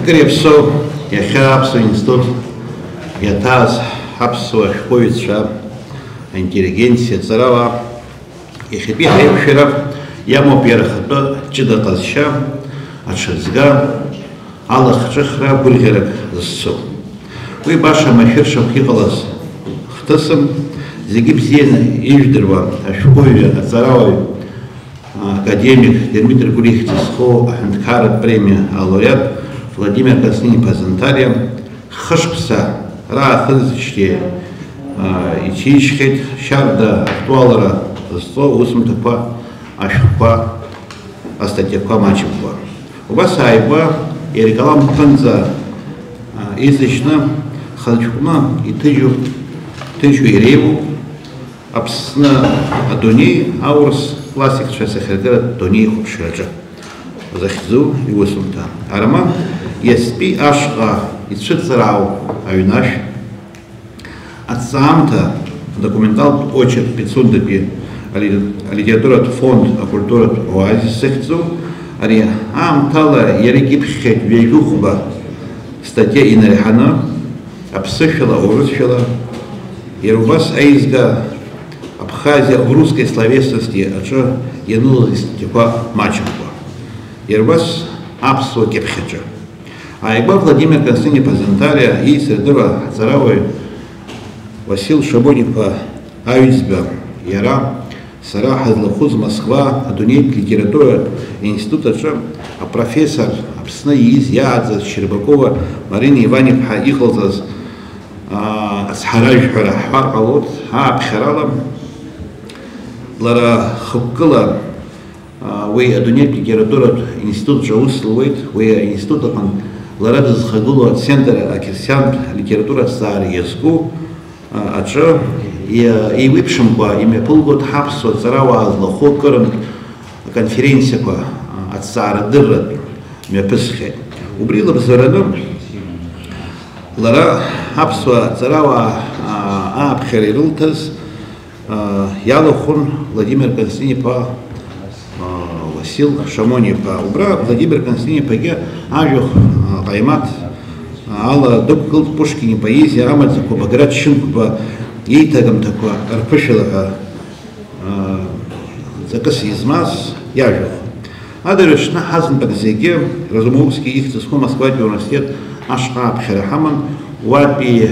Крепсо, я хапсу институт, я таз хапсу ашковица, интеллигенция царава, я хипи хребширов, я мо перхато чидатазша, атшазга, Аллах чехра бульгерек зассу. Вы баша махиршам хикалас хтасам, зигибзен иждерва, ашковия, царавой, академик Дмитрий Гурихтисхо, Ахмедкарат премия Аллоят, Владимир Константин Пазантария, Хашпса, Рахазичте, Ичишхет, Шарда, Актуалара, Сто, Усмтапа, Ашпа, Астатепа, Мачепа. У вас айба, и рекалам Танза, излично, Халчума, и тыжу Иреву, Апсна Адуни, Аурс, классик Шасахаргара, Дуни Хубшираджа. Захизу и Усумта. Арама, Яспи Ашга, и Цицарау, Аюнаш, Ацамта, документал очерк 500 пи, литература фонд, а культура оазис Захизу, Ари Амтала, Ярикипхет, Вейгухба, статья Инарихана, Апсышила, Урусшила, Ирубас Аизга, Абхазия в русской словесности, а что янулась типа Маченко. Ирбас Апсу Кепхеджа. Айба Владимир Константин Пазантария и Средова Царавой Васил Шабонипа Аюцбя Яра Сара Хазлахуз Москва Адунейт литература института а профессор Апсна Из Ядза Щербакова Марина Иванипха Ихлзаз Асхарaj Харахар Алот Апхаралам Лара Хуккала Вы Адунейт литература институт Жауслует, вы институт Ларада Захагулу Центр Акирсян литература Сари Язку, а что и выпшим по имя полгода Хапсу Царава Азлахо Корон конференция по от Сара Дырра Мепесхе. Убрила бзараном Лара Хапсу Царава Абхерилтас Ялохун Владимир Константин по Васил Шамонипа Убра Владимир Константин Паге Ажух Каймат Алла Доккл Пушкини поэзия Амадзаку Баграт Шинкуба Ейтагам такой Арпышилаха Закас Измаз Яжух Адарышна Хазн Бакзеге Разумовский Ихтисху Москвадий университет Ашха Абхерахаман Вапи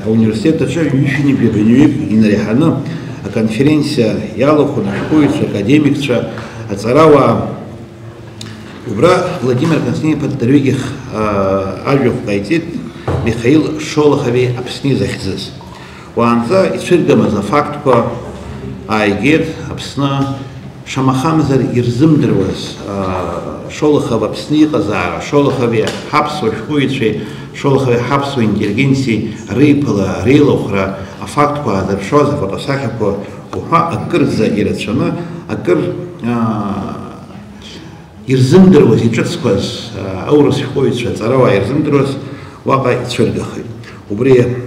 университета Чавишини Бебенюик и Нарихана конференция Ялоху Нашкуица академикша Ацарава Убра Владимир Константин Пантарюгих Ажух Кайтит Михаил Шолохови Апсни Захизис Уанза и Цвиргама за фактко Айгет Апсна Шамахамзар Ирзымдервас Шолохов Апсни Казара Шолохови Хапсу Шкуичи Шолохови Хапсу интеллигенции Рыпала Рилохра а факт по Адершоза фотосахипо уха акыр за ирациона акыр ирзымдырвас ичыцквас аурус хойца царава ирзымдырвас вака ицвергахы убри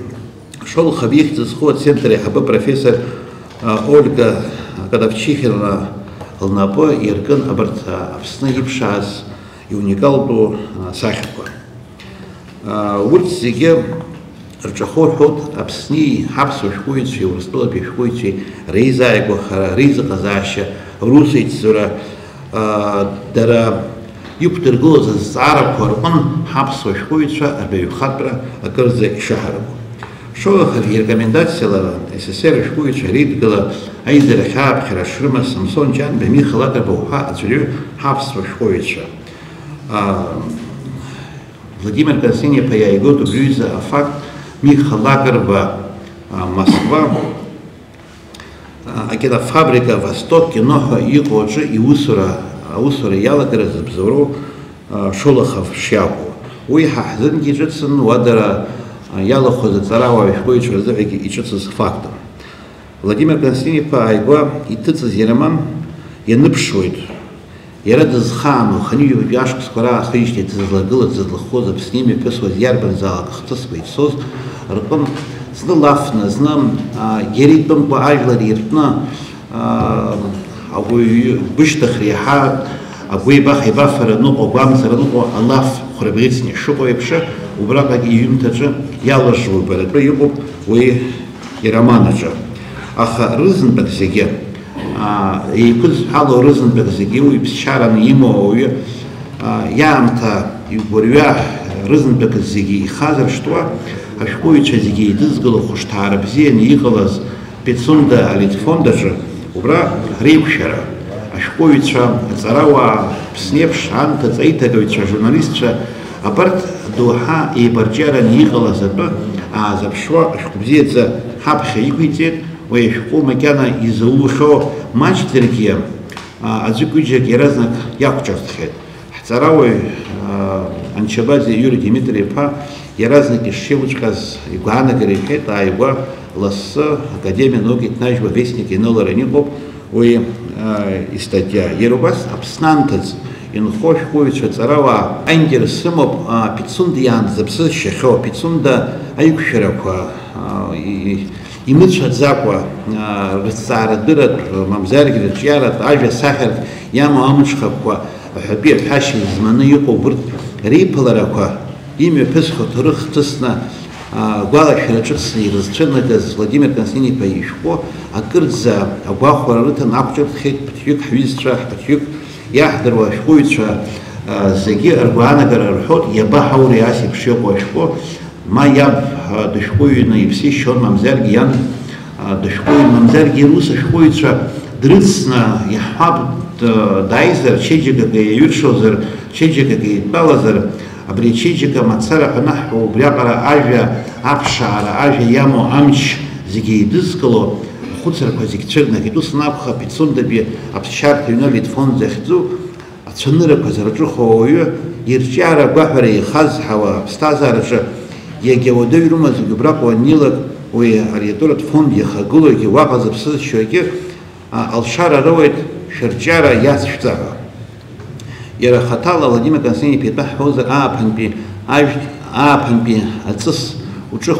Шолохов ихтисху центре хаб профессор Ольга Кадавчихина Лнапо Иркан Абарта Апсна Ипшаз и уникалду Сахипо Урциге Рчахор ход Апсни Хапсу Шкуичи Урстула Пешкуичи Рейза Егохара Рейза Казаща Русицура Дара Юптер Глоза Зара Корпан Хапсу Шкуича Арбеюхатра Акырза Шахарабу Шолохов рекомендация СССР Шкуича Ридгала Айдера Хаб Херашрима Самсон Чан Бемихалата Бауха Ацурю Хапсу Шкуича Владимир Константин Паяйготу Брюза Афакт Михалагарба Москва акинофабрика Восток киноха иҟоуаҿы аусура иалагара зыбзоуроу Шолохов шиакәу. Уи ҳаҳзынгьы иҿыцын уадара иалахәыз аҵарауаа ашәҟәыҩҩцәа рзыҳәагьы иҿыцыз фактым. Владимир Константин-иԥа ааигәа иҭыҵыз иароман ианыԥшуеит. Иара дызхаану ханҩажәи ашықәсқәа раахижьҭеи дызлагылаз, дызлахәыз Аԥсны имҩаԥысуаз иарбанзаалак хҭысқәа ицоз рҟынтә зны лафны, зны иара итәымкәа ажәлар иртәны ауаҩы гәышьҭыхра иаҳа агәеибафара ныҟәо, агәамҵра ныҟәо алаф хәрабӷьыцны ишыҟоу еиԥш убраҟагь иҩымҭаҿы иалажжуа ибаратәы иҟоуп уи ироманаҿы. Аха рызынтәык зегьы еиқәызҳәалоу рызынтәык зегьы уи ԥсшьараны имоу ауаҩы иаамҭа игәырҩа рызынтәык зегьы ихазыршҭуа ашәҟәыҩҩцәа зегьы еидызгыло хәышҭаара бзианы иҟалаз Пицунда алитфондаҿы убра реиқәшәара ашәҟәыҩҩцәа, аҵарауаа, Аԥснеиԥш анҭыҵаиҭагаҩцәа, ажурналистцәа абарҭ доуҳа еибарҿиараны иҟалаз атәы аазаԥшуа ашәҟәы бзиаӡа ҳаԥхьа иқәиҵеит. Уи ашәҟәы макьана изаухьоу маҷӡаргьы аӡәыкҩыџьак иаразнак иақәҿырҭхеит. Ҳҵарауаҩ Анчабаӡе Иури Димитри-иԥа иаразнак ишшеилыҵәҟьаз игәаанагара иҳәеит, ааигәа лассы Академиа наукатә ҭнажьуа Вестник иныларан иҟоуп уи истатиа. Иара убас Аԥсны анҭыҵ инхо ашәҟәыҩҩцәа аҵарауаа аинтерес рымоуп Пицунда иаанӡа аԥсы зшьахьоу, Пицунда аиқәшәарақәа имыцәаӡакәа рызҵаарадырратә, мамзаргьы рыҿиаратә, ажәа-сахьарҭа иамоу амыҿхақәа аҳәатәи аҳәашьа зманы иҟоу урҭ реиԥыларақәа имҩаԥысхо ҭоурых ҭысны гәалашәара ҿыцны ирызцәырнагаз Владимир Константин-иԥа ишәҟәы акырӡа агәахәара рыҭан ақәҿырҭхеит. Ԥыҭҩык ҳҩызцәа, ԥыҭҩык иаҳдыруа ашәҟәыҩҩцәа зегьы ргәаанагара рҳәоит иабаҳаури ас еиԥш иҟоу ашәҟәы. Ма иаб дышәҟәыҩҩны иԥсишьон, мамзаргьы иан дышәҟәыҩҩны, мамзаргьы рус ашәҟәыҩҩцәа дрыцны иаҳҳәап дааизар, чеиџьыкак иаҩыршозар, чеиџьыкак еидтәалазар, абри ачеиџьыка мацара ҳәа анаҳҳәо убриаҟара ажәа аԥшаара, ажәа иамоу амч зегьы еидызкыло ахәыцрақәа зегьы цәырнагеит. Ус анакәха Пицундатәи аԥсшьарҭа аҩны алитфон захьӡу ацәаныррақәа зырҿыхо ауаҩы ирҿиара агәаҳәара ихазҳауа аԥсҭазаараҿы иагьа уадаҩ рымаз зегьы убраҟа уаннеилак уи алитературатә фонд иахагылоугьы, уаҟа зыԥсы зшьогьы алшара роуеит шәырҿиара иацшәҵага. Иара хаҭала Владимир Константин-иԥа итәы ҳҳәозар ааԥынтәи аҵыс уҿых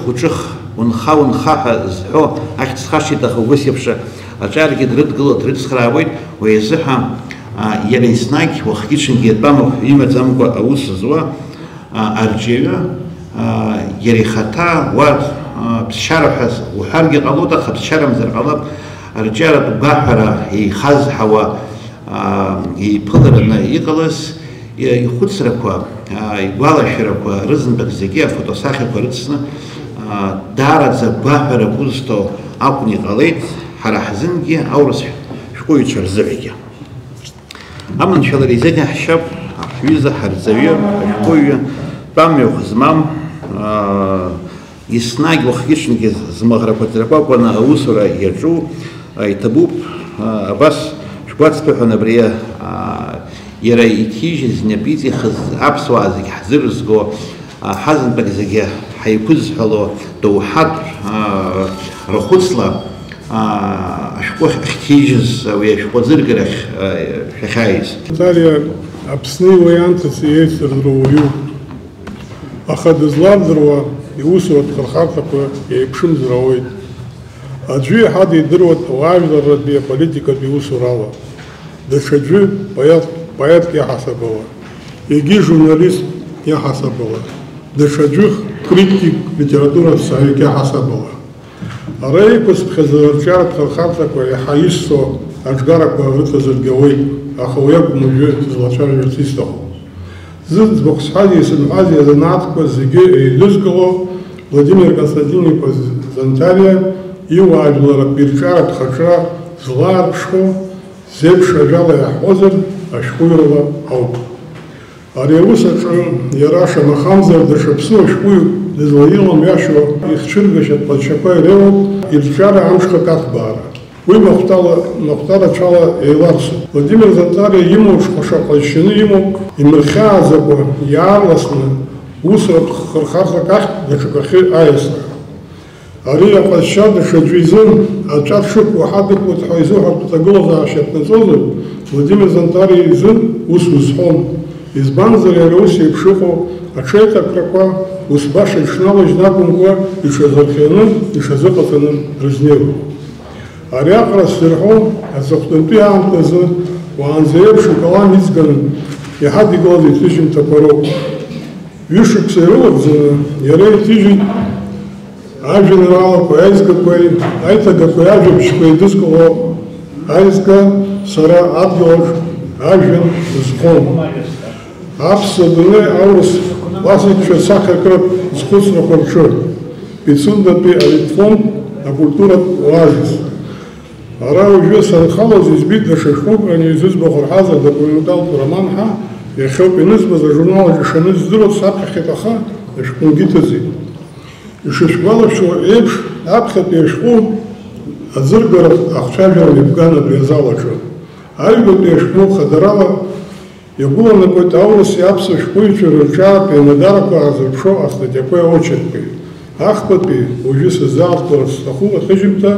унха ҳәа зҳәо ахьӡ-хашҭит, аха убас еиԥш аҿаргьы дрыдгыло дрыцхраауеит. Уи азыҳәа иара еснагь уахгьы-ҽынгьы итәамахә имаӡамкәа аус зуа арҿиаҩы иара ихаҭа уа ԥсшьара ҳәа уҳәаргьы ҟалоит, аха ԥсшьарамзар ҟалап. Арҿиаратә гәаҳәара еихазҳауа еиԥылараны иҟалаз ихәыцрақәа, игәалашәарақәа рызынтәык зегьы афотосахьақәа рыцны даараӡа гәаҳәарак узҭо акәны иҟалеит ҳара ҳзынгьы, аурыс шәҟәыҩҩцәа рзыҳәагьы. Аманшәалара изеиҭаҳшьап ҳҩыза ҳарҵаҩы, ашәҟәыҩҩы, тәамҩахә змам, еснагь уахгьы-ҽынгьы змаӷрақәа ӡрақәакәаны аусура иаҿу иҭабуп абас шәгәацԥыҳәан абри иара иҭижьыз, инаԥиҵихыз аԥсуаа зегьы ҳзырызго, ҳазынтәык зегьы ҳаиқәызҳәало доуҳатә рахәыцла ашәҟәы ахьҭижьыз уи ашәҟәы аӡыргарахь шәахьааиз. Аԥсны уианҭыҵ иеицырдыруа уаҩуп, аха дызлардыруа иусуратә хырхарҭақәа еиԥшымзар ауеит. Аӡәы иаҳа дидыруеит ауаажәларратәи аполитикатәи усурала, даҽаӡәы поетк иаҳасабала, егьи журналист иаҳасабала, даҽаӡәы критик литературатә саҩык иаҳасабала. Ара еиқәызԥхьаз арҿиаратә хырхарҭақәа иаҳа issо аҿгарақәа рыҵазаргьы ауеит, аха уи акәым уажәы сызлацәажәарц исҭаху. Зыӡбахә сҳәази исымҳәази азанааҭқәа зегьы еидызкыло Владимир Константин-иԥа Занҭариа иуаажәларратә ирҿиаратә хаҿра злаарԥшхо зеиԥш ажәала иаҳҳәозар ашәҟәыҩрала ауп. Ари аус аҿы иара шамахамзар даҽаԥсыу ашәҟәыҩҩ дызлаиламҩашьо ихцәыргашьатә ҟазшьақәа иреиуоуп ирҿиара амшхак аҭбаара. Уи махтарачала еиларсуп. Владимир Зантариа имоуп шҟәашаҟәашьаны имоуп, имырхьааӡакәа, иаарласны, усура хырхарҭак ахь даҽакахьы аиасра. Ари аҟазшьа даҽаӡәы изын аҿа дшықәу ҳадықәлоит ҳәа изыҳәартә аҭагылазаашьа ԥнаҵозар, Владимир Зантариа изын ус узҳәом. Избанзар иара ус еиԥш иҟоу аҽеиҭакрақәа ус баша иҽналажьны акәымкәа иҽазырхианы, ишазыҟаҵаны рызнеиуеит. Ари аҟара сзырҳәо аҵыхәтәантәи аамҭазы уаанӡа еиԥш икалам иҵганы иҳадикылаз иҭыжьымҭақәа роуп. Ҩышықәса ирылагӡаны иара иҭыжьит ажәеинраалақәа, аизгақәеи, аиҭагақәеи, ажәабжьқәеи идызкыло аизга сара адгьылаҿ ажәҩан зхом. Аԥсуа дунеи аурыс классикцәа сахьаркыратә зхәыцрақәа рҿы Пицундатәи алитфонд акультуратә оазис. Ара уажәы санхалоз избит даҽа шәҟәык анеизыӡбахә рҳәаз адокументалтә роман ҳәа иахьоуп инызбаз ажурнал аҿы ишаныз здыруаз саԥхьахьеит, аха ашәҟәынгьы ҭыҵит. Ишышәгәалашәо еиԥш, аԥхьатәи ашәҟәы аӡыргара ахцәажәара иԥган абри азал аҿы. Аҩбатәи ашәҟәы хадарала иагәыланакуеит аурыси аԥсуа шәҟәыҩҩцәа рырҿиаратә еимадарақәа аазырԥшо астатиақәеи аочеркқәеи. Ахԥатәи уажәы сыззаартыларц сҭаху аҭыжьымҭа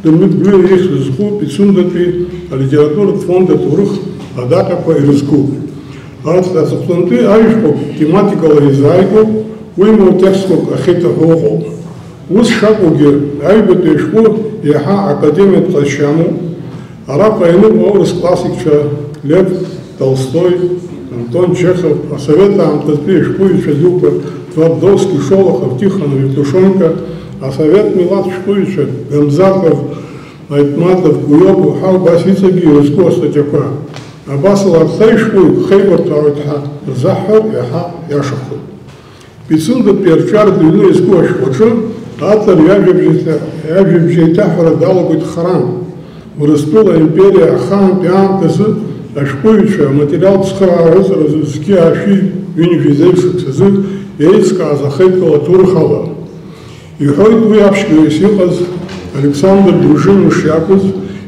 Дырмит Гәлиа ихьӡ зху Пицундатәи алитературатә фонд аҭоурых адаҟьақәа ирызкуп. Арҭ аҵыхәтәантәи аҩшәҟәқәа тематикала изааигәоуп, уимоу текстқәак ахьиҭаҳәо ыҟоуп. Ус шакәугьы аҩбатәи ашәҟәы иаҳа академиатә ҟазшьа амоуп. Араҟа иануп аурыс классикцәа Лев Толстой, Антон Чехов, асовет аамҭатәи ашәҟәыҩҩцәа дуқәа Твардовски, Шолохов, Тихонов, Евтушенко, асовет милаҭ шәҟәыҩҩцәа Гамзатов, Айтматов, Куиопов ҳәа убас иҵегьы ирызку астатиақәа. Абасала арҭ аишәҟәыҩҩ хеибарҭәаауеит ҳәа рзаҳҳәар иаҳа иашахоит. Пицундатәи арҿиаратә ҩны иазку ашәҟәаҿы аҭар иажәабжь еиҭаҳәара далагоит харан. Урыстәыла аимпериа ахаантәи аамҭазы ашәҟәыҩҩцәа аматериалтә цхырааразы зқьы ашәи ҩынҩажәи зеиԥшыцазы еицкааз ахеидкыла аҭоурых ала. Иҳәоит уи аԥшьгаҩыс иҟаз Александр Дружинин шиакәыз,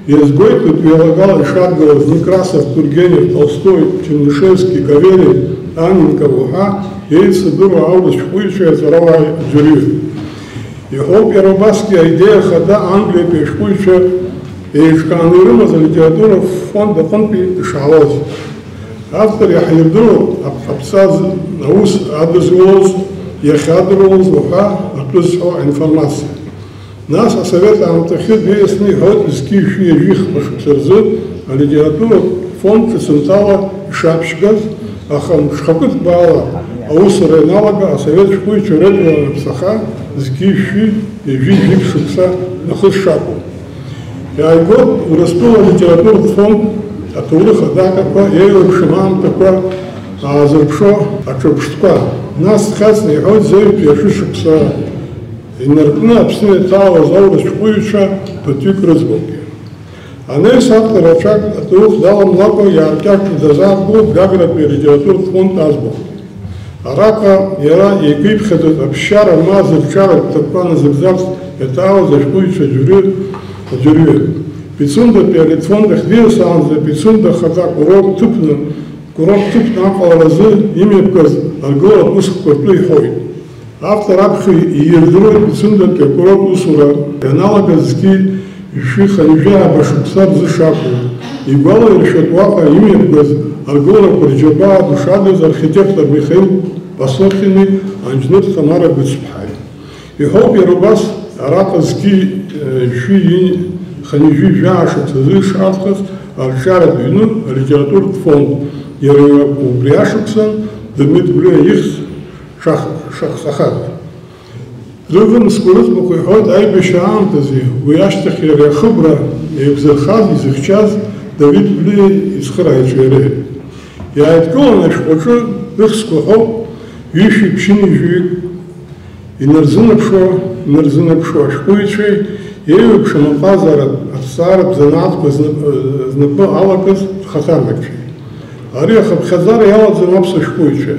иазгоит уи алагала ишадгылаз Некрасов, Тургенев, Толстой, Чернышевски, Каверин, Анненков ҳәа еицадыруа аурыс шәҟәыҩҩцәа иаҵарауааи аӡәырҩы. Иҳәоуп иара убасгьы аидеиа хада Англиатәи ашәҟәыҩҩцәа еиҿкааны ирымаз алитературатә фонд аҟынтәи ишаауаз. Автор иаҳирдыруа аԥсаз аус адызгылоз, иахьадырулоз уҳәа атәызҳәо аинформациа. Нас асовет аамҭахьы диасны иҳәоит зқьи-шәи ажәи хԥа рзы алитературатә фонд ҿыцынтәала ишаԥшьгаз, аха мшхакы ҭбаала аусура ианалага асовет шәҟәыҩҩцәа редкыланы аԥсаха зқьи-шәи ажәи жәибжь шықәса нахыс шакәу. Иааигоит Урыстәыла алитературатә фонд аҭоурых адаҟьақәа еиуеиԥшым аамҭақәа аазырԥшо аҿырԥштәқәа. Нас дхьаҵны иҳәоит зеҩтәи ашәышықәса инаркны Аԥсны иаҭаауаз аурыс шәҟәыҩҩцәа ԥыҭҩык рыӡбахә. Анеис автор аҽак аҭоурых даламлакәа иааркьаҿны дазаартгылоит Гагратәи алитературатә фонд аӡбахә. Араҟа иара еиқәиԥхьаӡоит аԥсшьара ма зырҿиаратә ҭакқәа назыгӡарц иаҭаауаз ашәҟәыҩҩцәа аӡәырҩы. Пицундатәи алитфонд ахьдиасаанӡа Пицунда хаҵа курорт ҭыԥны аҟаларазы имҩаԥгаз аргыларатә усқәақәа ртәы иҳәоит. Автор аԥхьа иирдыруеит Пицундатәи акурорт усура ианалагаз зқьи-шәи ханижәи ааба шықәса рзы шакәу. Игәалаиршәоит уаҟа имҩаԥгаз аргыларақәа рџьабаа дышадыз архитектор Михаил Пасохини, анџьныр Тамара Гәыцԥҳаи. Иҳәоуп иара убас араҟа зқьи-шәи ханижәи жәаа-шықәсазы ишаавхаз арҿиаратә ҩны алитературатә фонд. Иара убри ашықәсан Дырмит Гәлиа ихьӡ шахсахат. Рывымсқәа рыӡбахә иҳәоит аибашьра аамҭазы уи ашьҭахь иара ахыбра еиқәзырхаз, изыхьчаз Давид Гәлиа ицхырааҩцәа иареи. Иааидкыланы ашәҟәаҿы ыхсқәа ҳәоуп ҩышәи ԥшьыни жәҩык инарзынаԥшуа ашәҟәыҩҩцәеи еиуеиԥшым аҟазаратә аҭҵааратә занааҭқәа знапы алакыз хаҭарнакцәеи. Ари ахыԥхьаӡара иалаӡам аԥсуа шәҟәыҩҩцәа.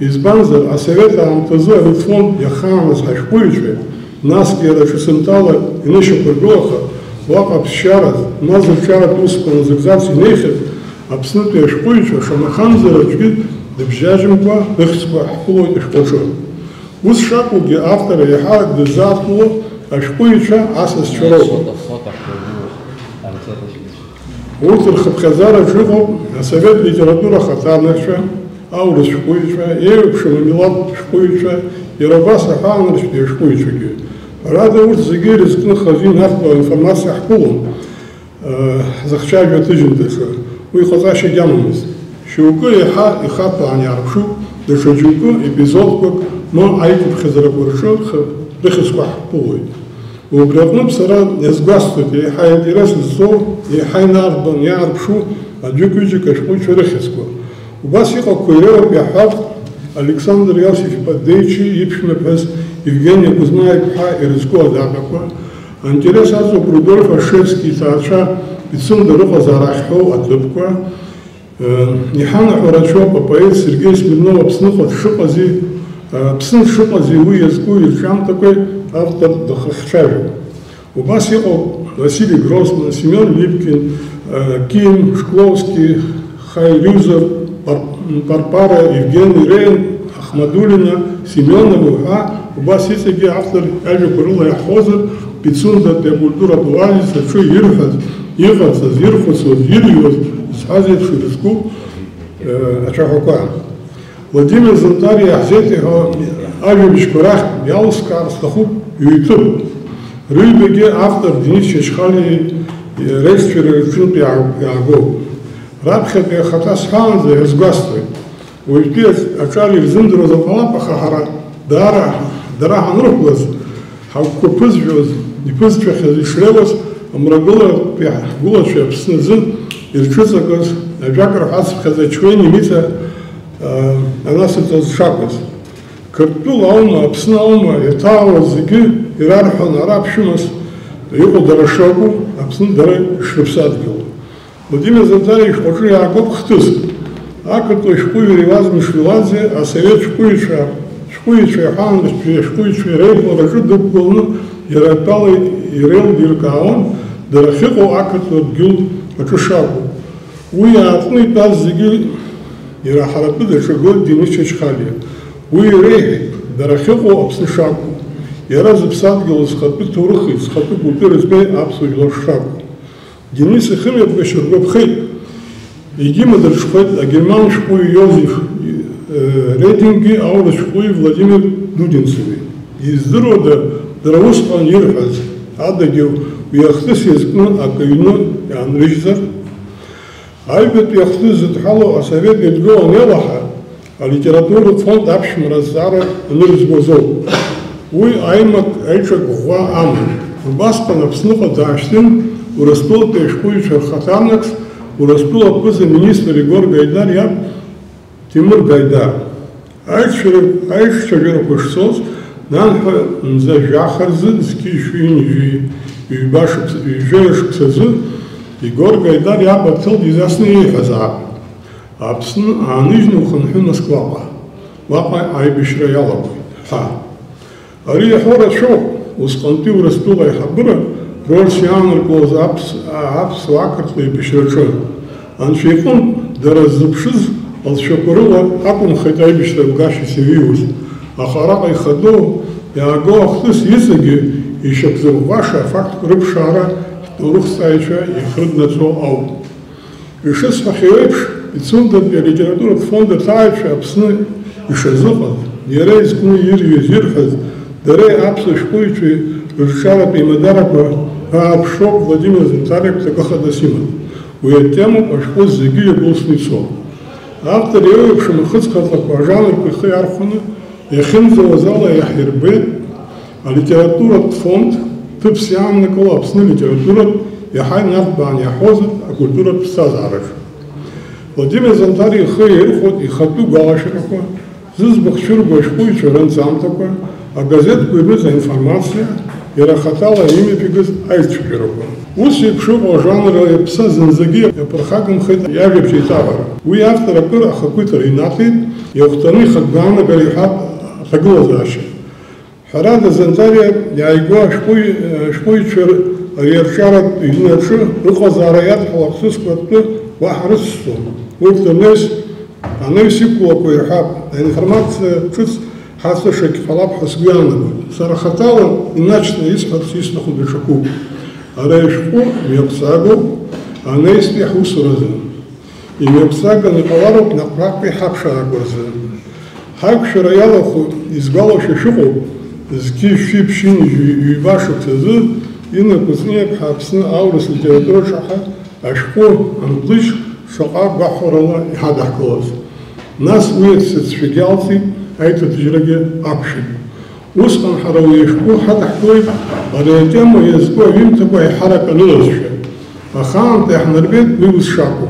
Избанзар асовет аамҭазы алитфонд иахааныз ҳашәҟәыҩҩцәа, насгьы иара ҿыцынтәала инышьақәыргылаха Ваҟа ԥсшьараз, ма зыршьаратә усқәа назыгӡарц инеихьеит, Аԥснытәи ашәҟәыҩҩцәа шамахамзар аӡәгьы дыбжьажьымкәа рыхьӡқәа ҳԥылоит ашәҟәаҿы. Ус шакәугьы автор иаҳа дыззаартуло ашәҟәыҩҩцәа асасцәа роуп. Урҭ рхыԥхьаӡараҿ ыҟоуп асовет литература ахаҭарнакцәа, аурыс шәҟәыҩҩцәа, еиуеиԥшым амилаҭтә шәҟәыҩҩцәа, иара убас аҳәаанырцәтәи ашәҟәыҩҩцәагьы. Ҳәарада урҭ зегьы ирызкны хазин артқәа информациа ҳԥылон ҳзыхцәажәо аҭыжьымҭаҿы. Уи ҟаҵашьагь амамызт. Шьоукы иаҳа ихаҭәаан иаарԥшуп, даҽа џьоукы епизодқәак ма аиқәыԥхьаӡарақәа рҿы рыхьӡқәа ҳԥылоит. Убри аҟнытә сара иазгәасҭоит еиҳа интерес зҵоу, еиҳа инарбан иаарԥшу аӡәык-ҩыџьак ашәҟәыҩҩцәа рыхьӡқәа. Убас иҟақәа иреиуоуп иаҳҳәап Александр Иосиф-иԥа Деичи иԥшәмаԥҳәыс Евгени Кузмаи-иԥҳа ирызку адаҟьақәа, аинтерес аҵоуп Рудольф Ашевски иҭаацәа ицымда рыҟазаара ахьҳәоу аҭыԥқәа, иҳанаҳәараҿоуп апоет Сергей Смирнов Аԥсныҟа дшыҟази уи иазку ирҿиамҭақәеи автор дахыхцәажәо. Убас иҟоуп Василий Гроссман, Семен Липкин, Ким, Шкловски, Хайрюзер, Парпара, Евгений Рейн, Ахмадулина, Семенова ҳәа убас иҵегьы автор ажәақәа рыла иаҳхозар Пицундатәи акультуратә оазис аҿы ирҳәаз, иҟарҵаз, ирхәыцуаз, ирҩуаз зҳәаз еиԥш ирызку ацәаҳәақәа. Владимир Зонтариа иаҳзеиҭеиҳәо ажәабжьқәа рахь иалскаар сҭахуп ҩ-ҭыԥ. Рыҩбагьы автор Денис Чачхалиа реиԥшцәара рҿынтә иаагоуп. Раԥхьатәи ахаҭа сҳәаанӡа иазгәасҭоит. Уажәтәи аҿар ирзымдыруаз аҟалап, аха ҳара дара ҳанрықәлаз, ҳагәқәа ԥызжәоз, иԥызцәахьаз, ишреиуаз амрагыларатәи ҳгәылацәеи Аԥсны азы ирҿыҵакыз ажәак рҳәацыԥхьаӡа Ачуеини Мица анасыҵаз шакәыз. Қырҭтәыла аума, Аԥсны аума иаҭаауаз зегьы ирарҳәон ара аԥшәымас иҟоу дара шакәу, Аԥсны дара ишрыԥсадгьылу. Владимир Зонтариа ишәҟәаҿы иаагоуп хҭыск. Ақырҭуа ашәҟәыҩҩы Реваз Мишвиладзе асовет шәҟәыҩҩцәа иҳәаанырцәтәи ашәҟәыҩҩцәа иреиӷьу дықәгыланы иара атәала иреилдиркаауан дара ахьыҟоу ақырҭуа дгьыл аҿы шакәу. Уи аартны итәаз зегьы ираҳаратәы даҽакы Денис Чачхалиа. Уи иреиҳәеит дара ахьыҟоу Аԥсны шакәу. Иара зыԥсадгьыл зхатәы ҭоурыхи зхатәы культуреи змоу аԥсуа жәлар шакәу. Денис ихымҩаԥгашьа ргәаԥхеит. Игьымадырҽхәеит агерман шәҟәыҩҩы Иозеф Рейдинги, аурыс шәҟәыҩҩы Владимир Дудинцеви. Издыруада дара усҟан ирҳәаз адагьы уи ахҭыс иазкны акы аҩны иаанрыжьзар, аҩбатәи ахҭыс зыдҳәалоу асовет еидгыло анеилаҳа, алитературатә фонд аԥшәмара азҵаара анырӡуазоуп. Уи аимак аиҿак ӷәӷәа аман. Убасҟан Аԥсныҟа даашьҭын Урыстәылатәи ашәҟәыҩҩцәа рхаҭарнакс Урыстәыла аԥыза-министр Игор Гайдар иаб Тимур Гайдар. Аиҿцәажәарақәа шцоз нанҳәа мза жәаха рзы ҩ-2 шықәсазы Игор Гайдар иаб аҭел дизасны ииҳәазаап. Аԥсны ааныжьны ухынҳәы Москваҟа. Уаҟа аибашьра иалагоит ҳәа. Ари иаҳәо рацәоуп. Усҟантәи Урыстәыла аиҳабыра рольс иаанаркуаз аԥсуа ақырҭуа аибашьраҿы. Анцәа иҟынтә дара ззыԥшыз алшәақәа рыла акәымхеит аибашьра ргашьас иаиуаз. Аха араҟа ихадоу иаагоу ахҭыс иҵегьы ишьақәзырӷәӷәаша афактқәа рыԥшаара ҳҭоурыхҭааҩцәа ихрыднаҵо ауп. Ишысҳәахьоу еиԥш, Пицундатәи алитературатә фонд аҭааҩцәа Аԥсны ишазыҟаз, иара изкны ирҩыз, ирҳәаз, дареи аԥсуа шәҟәыҩҩцәеи рҿиаратәи имадарақәа ааԥшроуп Владимир Зонтариа гәҭакы иман. Уи атемоуп ашәҟәы зегьы иагәылсны ицо. Автор еиуеиԥшым ахыҵхаҵақәа ажанрқәа ихы иархәаны иахьынӡауаз ала иаҳирбеит алитературатә фонд ҭыԥс иааннакыло Аԥсны литературатә иаҳа инарҭбаан иаҳозар акультуратә ԥсҭазаараҿы. Владимир Зонтариа ихы иаирхәоит ихатәы гәалашәарақәа, зыӡбахә шәырго ашәҟәыҩҩцәа рынҵамҭақәа, агазеҭқәа ирныз аинформациа, иара ахаҭала имҩаԥигаз аицәажәарақәа. Ус еиԥш ыҟоу ажанр иаԥса зынӡагьы иаԥырхагамхеит иажәабжь еиҭаҳәара. Уи автор акыр ахақәиҭра инаҭеит, иахәҭаны ихатәгаанагара иҳәап аҭагылазаашьа. Ҳәарада Зонтариа иааигәо ашәҟәыҩҩцәа ариарчарат иначе рухазараят халаксус квартны вахарысу. Уртанес анесику акуирхаб информация чуц хасашек фалап хасгианова. Сарахатала иначе исхатсис нахудышаку. Арешку мепсагу анеспи хусуразен. И мепсага николаров на пракпи хапшара горзен. Хакшара ялаху изгало шишуку зки шипшин юйвашу цезы и на кузне пхапсны аурус литература шаха ашку амплыш шака гахорала и хадахколос. Нас ует сецфигялти, а это тижраге апши. Устан харавешку хадахкой, а рейтему языко вим такой харака лылосше. А хан технарбет вывез шаку.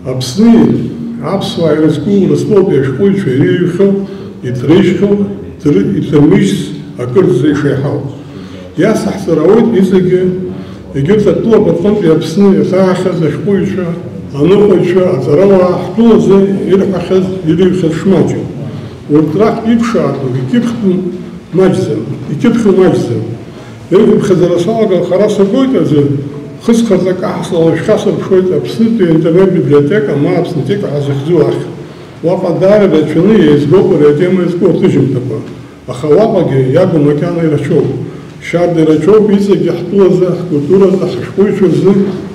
Апсны апсва и раскул распопешку и чуирихал и трещал и тамыш акырзы шейхал. Я сахсаравойт изыге егет оттуда потом и апсны сахаз ашкуйша анухойша атарава ахтузы ирхахаз ирихаз шмачу. Уртрах ипшату и кипхту мачзем и кипху мачзем. Ирхиб хазарасалага хараса гойта خص خزك أحصل وشخص بشوية أبسط إنترنت بيبليوتека ما أبسطيك عزخزوح وقد دار بتشني يزقو ريتيم يزقو تجيب تبا أخوابك يابو مكان يرشوف شاد يرشوف يزق يحطوه زه كультура زه شوي شو زه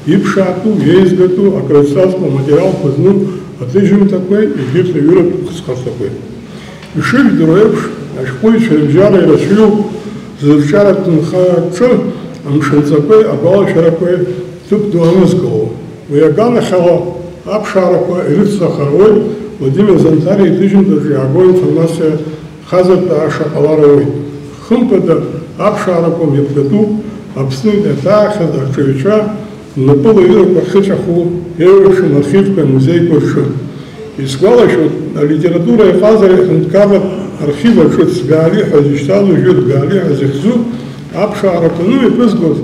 يبشاتو يزقتو أكرساسكو материал познул отличим такой и бит юрок خص такой يشيل درويش أشوي شرجار يرشوف زرشارة نخا Амшинцакой, Абала Шаракой, Туп Дуамызкову. У Ягана Хала, Абшаракой, Ирица Харой, Владимир Зантарий, Тыжин даже огонь информация Хазарта Ашапаларовой. Хумпада Абшараком Яплету, Абсны Дета Хазарчевича, Напыла Ирок Ахичаху, Евшин архивкой музей Курши. И сказала, что литература и Хазаре Ханткава архива Шуц Гали, Хазишталу, Жют Гали, Хазихзу, Абшарак, ну и пызгот,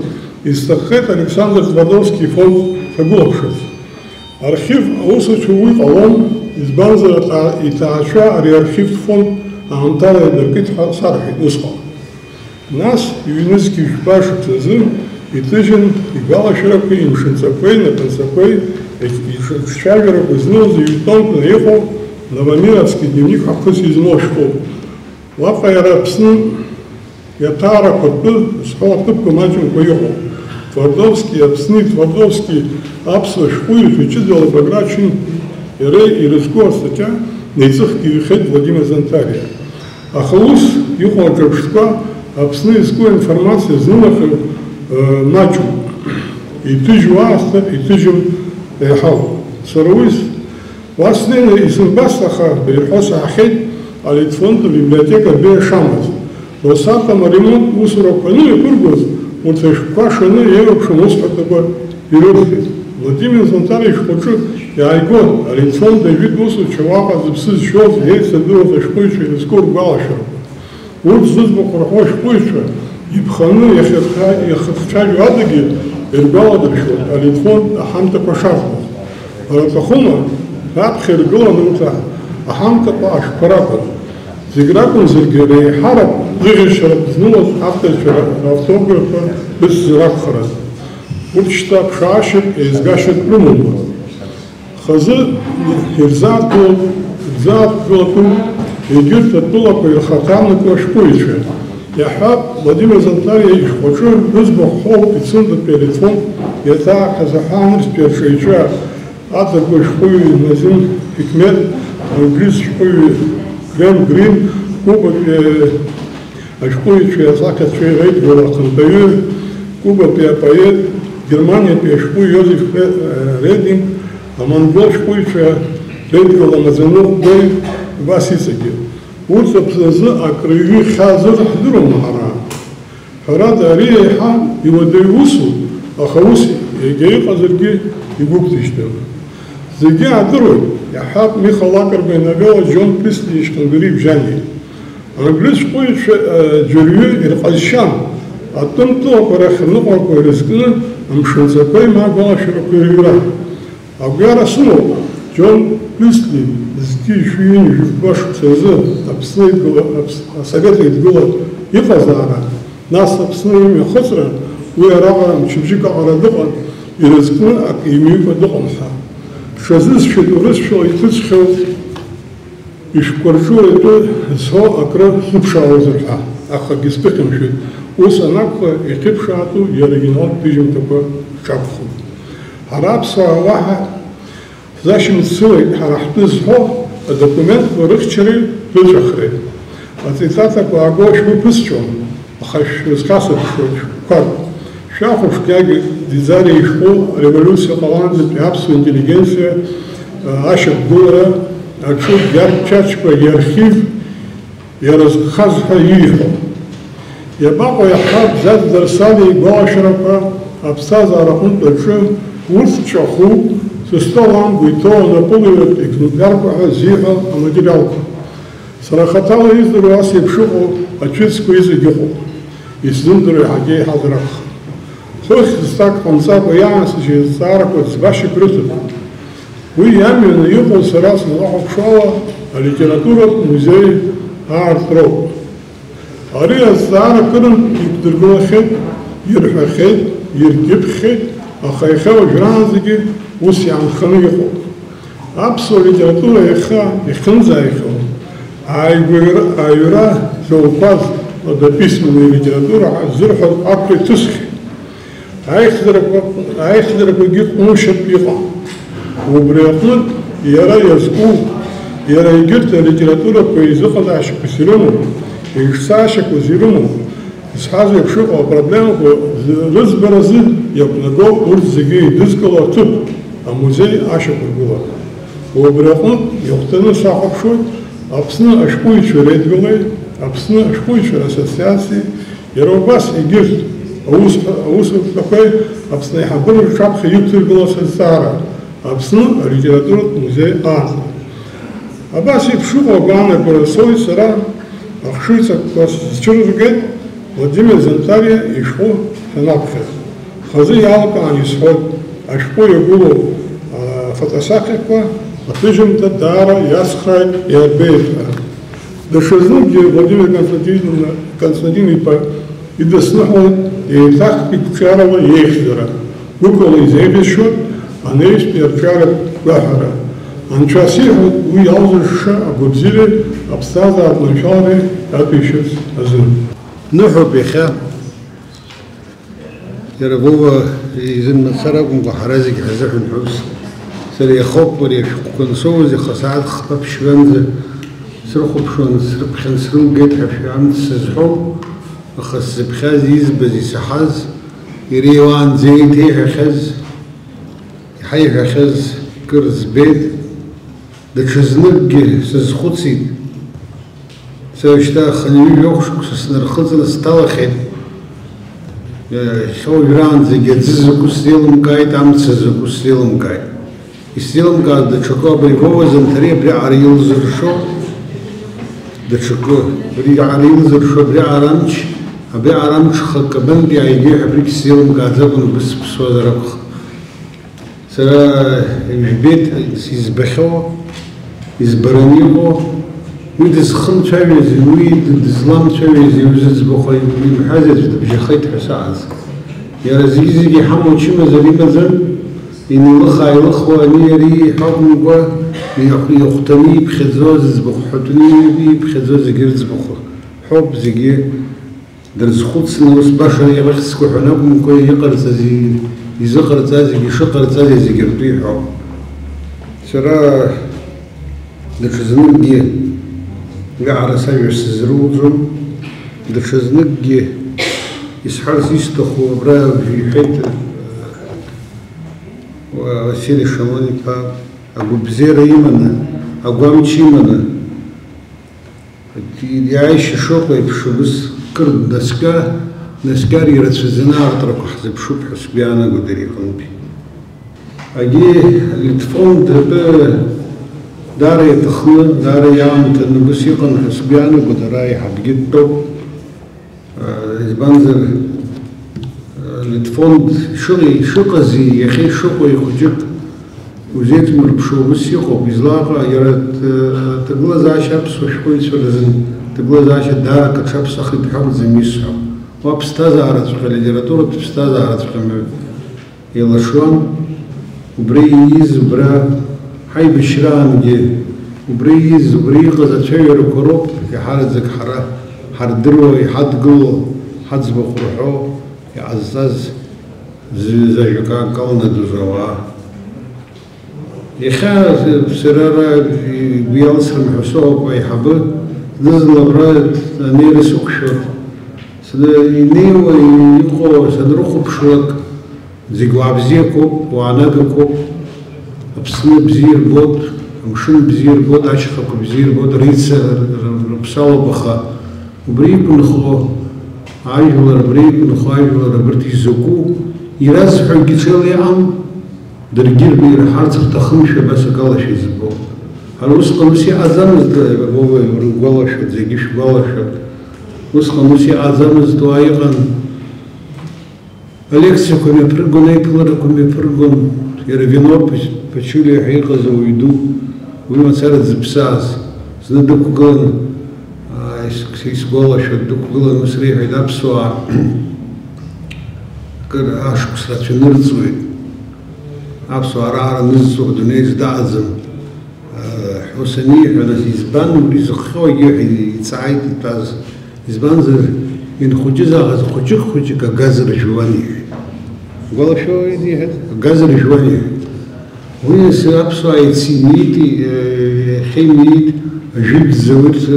истахет Александр Твардовский фонд Фагулапшев. Архив Аусачевый колон из Банзера и Таача ариархив фонд Анталия Беркит Сархи Усхо. Нас юнецкий шпашек цезым и тыжин и гала широко им шинцапей, на концапей, и шаверок изныл за ютон наехал Новомировский дневник Ахкус из Мошков. Лапа ярапсны Ятара подбыл, сказал, тупко мачем поехал. Твардовский, Апсны, Твардовский, Апсва, Шкуев, и чидал Баграчин, Ирей, и Рызко, статья, Нейцах, Кирихет, Владимир Зантария. А Халус, Юхал Джабшка, Апсны, Рызко, информация, Знылах, Начу. И тыжу Аста, и тыжу Эхал. Саруис, Васнена, и Синбасаха, Берехоса Ахет, а Литфонда, библиотека Бешамас. Росатом ремонт мусорок, ну и Тургус, вот эти квашены, я вообще мусор такой берет. Владимир Зонтаревич хочет, я айгон, а лицом Давид мусор, чувака, запсы счет, яйца было за шпойчу, и скоро галашер. Вот здесь бокорхой шпойчу, и пханы, я хатчаю адыги, и ргала дрешот, а лицом ахамта пошарку. А ратахума, апхи ргала нута, ахамта паш паракот. Зигракун зиргерей харап, зиргешерат знылась автошера, автографа, без зиракхара. Урчта пшашек и изгашет плюмумба. Хазы ирзат голоту, идет оттуда по ирхатам на квашпуиче. Яхаб Владимир Зантарьевич хочу вызбах хол и цинда перед фон, и это казаханр спершейча, а такой шпуи назим хикмет, английский шпуи Грем Грин, Куба Ашпуичу, Язака Чуэрейт, Гурахантаю, Куба Пиапает, Германия Пиашпу, Йозеф Рединг, а Монгол Шпуичу, Рединг Ламазанов, Бой, Васисаки. Урцап Сазы, а Крыви Хазар Хдуром Махара. Харада Ария Хан, и Вадайвусу, а Хауси, и Гей Хазарги, и Гуктиштем. Зиги Адрой, Яхаб Михалакар Бейнавела, Джон Писли, Штангури в Жане. Английский шпуичу Джурью Ирхазшан, а том то, Парахну, Парахну, Амшинцапей, Магала Широкуривра. А в Гарасну, Джон Писли, Зги Шуини, Живбаш Цезы, обсновит, советует голод и Фазара. Нас обсновит имя Хосра, ويراغ مشبجك أغردقا يرزقون أكيميك ودقا شزيز شدورس شو يتسخو يشكرشو يتو سو أكره خبشا وزرحا أخا جسبقم شد وسناك يخبشاتو يرجنال بيجم تبا شابخو حراب سوا واحد زاشم تسوي حرحتز هو الدوكومنت ورخشري بجخري أتيتاتك وأقوش ببسجون أخش وزخاصة شوش كار شافوش كاجي ديزاري يشبو ريفولوسيا طوان بيحبسوا انتليجنسيا عشق دورة أكشوف جار تشاتشبا يرخيف يرزخازها ييهو يبقى يحاب زاد درسالي باشرقا أبساز عرقون تلشو ورث شخو سستوان بيتو نقولي إكنوكاربا زيها أمدريالكو صراحة يزدروا أسيب شغل أتشيسكو يزدقو يزدندروا حاجي حضرق خوش تستاك خمسة بيانس جي زارك وتزباشي كرتب ويامن يقول سراس نروحو بشوة الليتراتورة موزي هارترو أريد الزارة كرن يقدروا خيط يرحى خيط يركب خيط أخيخا وجرانزيكي وسي عن خنيخو أبسو الليتراتورة يخنزا يخو أيورا لو باز وده باسم الليتراتورة زرحو أكري تسخي أيخدرك وجيك موشب يقع وبريقون يرى يزقو يرى يجرت الليتراتورة كويزقل عشق بسيرونو يشساشك وزيرونو إسحاز يبشوق وبرابلمك ورزبرزي يبنقو ورزيجي دزقل وطب الموزي عشق القوة وبريقون يختنو صاحب شوي أبسنا أشكوي شوريت قولي أبسنا أشكوي شور أساسياسي يرو بس يجرت أوس такой أبسنا يحبون الشعب خيبتر قولة سلسارة أبسنا الليتراتورة موزي آن أباس يبشوق وقانا كورسوي سرا أخشويца чужгет Владимир Зантария يشخو ханапхе خزي ялка عن يسخو أشكو يقولوا فتساقكوا أتجم تدارا يسخي يربيت دشزنوك Владимир Константинович يدسنحو يتاق بكشاروا يخدرا وكل يزيبشو أنيش بيركارة بحرة Анчасиху уялзыша абудзили абстаза атманшалри апишес азын. Нуху биха يربوا يزن سرقهم بحرازك هزحن حوس سري يخوب وري كنسوز خسعات خطب شوانز سرخوب شوان سرب خنسرو جيت حفي عمد سزحو أخص بخاز يزبزي سحاز يريوان زيت هي خز يحيي خز كرز بيت دشزنك سزخوتسي سوشتا خليل يوخشك سنرخزل ستالخين شو يران زي ززكو ستيلم كاي تام سزكو ستيلم كاي ستيلم كاي دشكو بريغو زنتري بري عريل زرشو دشكو بري عريل زرشو بري عرانش أبي عرانش خكبن بي عيجي حبريك ستيلم كاي زبن بس بسوا دربخ سرا البيت يزبخو يزبرنيبو ويدز خم تشاويزي ويدز لام تشاويزي ويدز بخوي محازز بجي خيط حساز يا رزيزي حمو شما زلي مزل إني لخا يلخوا نيري حكم قوا يختني بخزوز بخوتني بخزوز جرز بخو حب زيجي درز خود سنوس بشر يغسكو حنابهم كوي يقرز زي يزقر تازي يشقر تازي زي جربيحو سرا دشزنقي قاعد سايش سزروزو دشزنقي يسحر سيستخو برا في حيت وسيل الشمالي با أقول بزيرة يمنا أقوام تشيمنا يعيش شوقي بشو بس كرد نسكاري رتفزنا أطرق حزب شو بحسبي أنا قدري قلبي أجي اللي تفهم دب داري تخمن داري يوم تنبس يقن حسبي أنا قدراي حبجتو بنزل اللي تفهم شو قزي يخي شو يخجب وزيت من بشو بس يخو بيزلاقة يرد تقول زاشة بس وشوي سولزن تقول زاشة دارك تشابس أخي بحب زي ميسحو وابستازارة ليتراتورة بستازارة يلاشوان وبريز وبرا حي بشران جي وبريز وبريقة تشير كروب في حالة ذك حردرو يحد قلو حد بخروحو يعزز زجاجة قلنا دوزوا يخاف بسرارة بيالسر محسوب ويحبه نزل براد نير سكشر سنيو يقو سنروخو بشوك زيقوا بزيكو وعنابكو بسن بزير بود مشن بزير بود عشقكو بزير بود ريتسا بسالو بخا وبريكو نخو عايجولا بريكو نخو عايجولا برتي زوكو يرازحو قيتشالي عم درجير بير حارتك تخمشة بس قالش يزبو هالوسق مسي عزمز هو قالش زيجيش قالش وسق مسي عزمز دوايقا أليكسي كم يفرقون أيبلر كم يفرقون يرفينو بتشيلي حقيقة زويدو ويوم صارت زبساس سندوك قلن سيس قالش دوك قلن مسريح يدبسوا كر عاشق سلاتش نرزوي أبسو عرارة نزو دونيز دعزم حسنية أنا إزبان وريزخو يتساعد يتاز إزبان زر إن خجزة غز خجك كجزر جواني قال شو يدي هذا جزر جواني وين سأبسو يتسينيتي خيميت جيب زوجت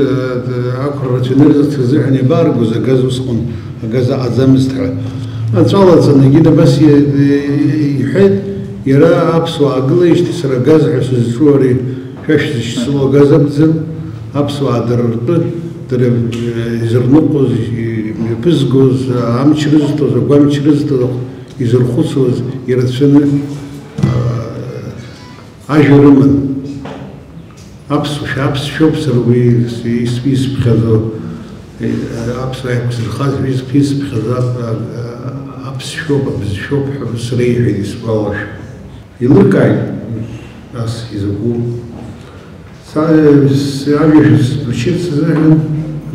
أكبر تنرز تزحني بارك وزا جزو سقون جزا عزم استحى إن شاء الله تنجينا بس يحد يرى أبسو عقليش تسرى غاز حسوس شوري فاش سلو غاز أبزم أبسو عدررت ترى يزرنقوز يبزقوز عم تشرزتوز وقام تشرزتوز يزرخوسوز يرتسن عجرمن أبسو شابس شوب سروي سبيس بخذو أبسو يكسر خاز بيس بخذو أبس شوب أبس شوب حبس ريحي يسباوش يلقاي ناس يزقو سأعيش بشير سزهن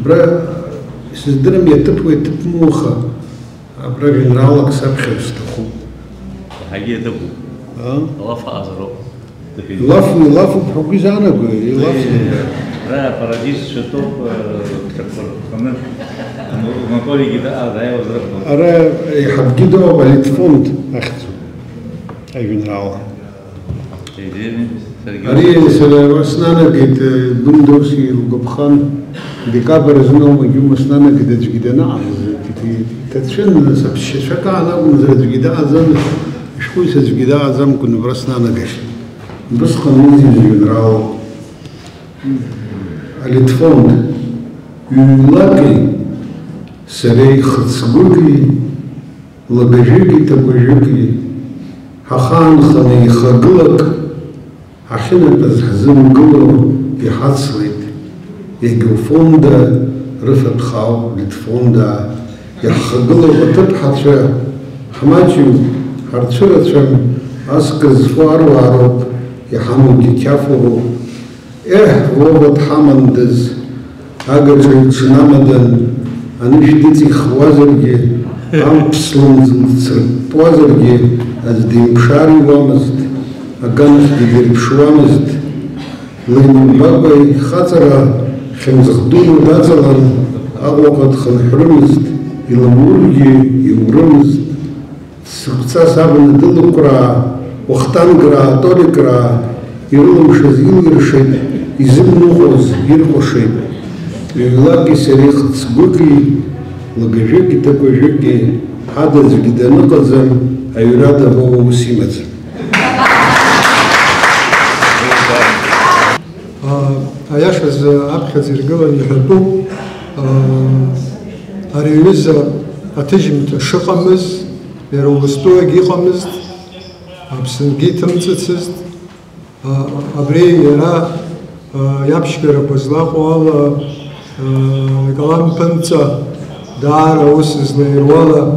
برا سدرم يتبوي تبموخا برا جنرالك سبخ يستخو حقيقة تبو لف أزرو لف بحقي زانا قوي لف را باراديس شطوب كمان مقولي كده هذا وزرقه أرى يحب كده بالتفونت أخذه أي جنرال أري سلا أسنانا قد بندوسي وقبخان ديكابر زنو مجمع أسنانا قد جدنا نعم تتشن شكا أنا كن جدا أزم شوي جدا أزم كن برسنانا قش بس قانوني جنرال التفونت يلاقي سري خصقوكي لبجيكي تبجيكي حخان خني خقلك عشان تزحزم قلو يحصلت يقفوندا رفت خاو لتفوندا يخقلو وتبحث شا حماتشو هرتشرت شم أسكز فوار وعرب يحمل كيكافو ووضت حمندز أجر شنامدن أنا شديتي خوازرجي عم بسلون زلتوازرجي از دیم بشاری وامست اگانش دیگر بشوامست لین بابای خاطر خمزخدون و دازلان اغلقت خنحرمست يلمورجي يورمست سقطا سابن دلقرا وقتان قرا طولقرا يرلم شزيل يرشد يزم نخوز يرقشد يلاقي سريخ تسبوكي لقجيكي تكوجيكي حدث جدا نقزم أيراده هو وسيمة. أياش از أبخذ رجلا يحبوا أريوز أتجمت الشقمز يروستوا جيقمز أبسن جيتم تسست أبري يرى يبشكر بزلاق ولا كلام بنتا دار وسز ليروالا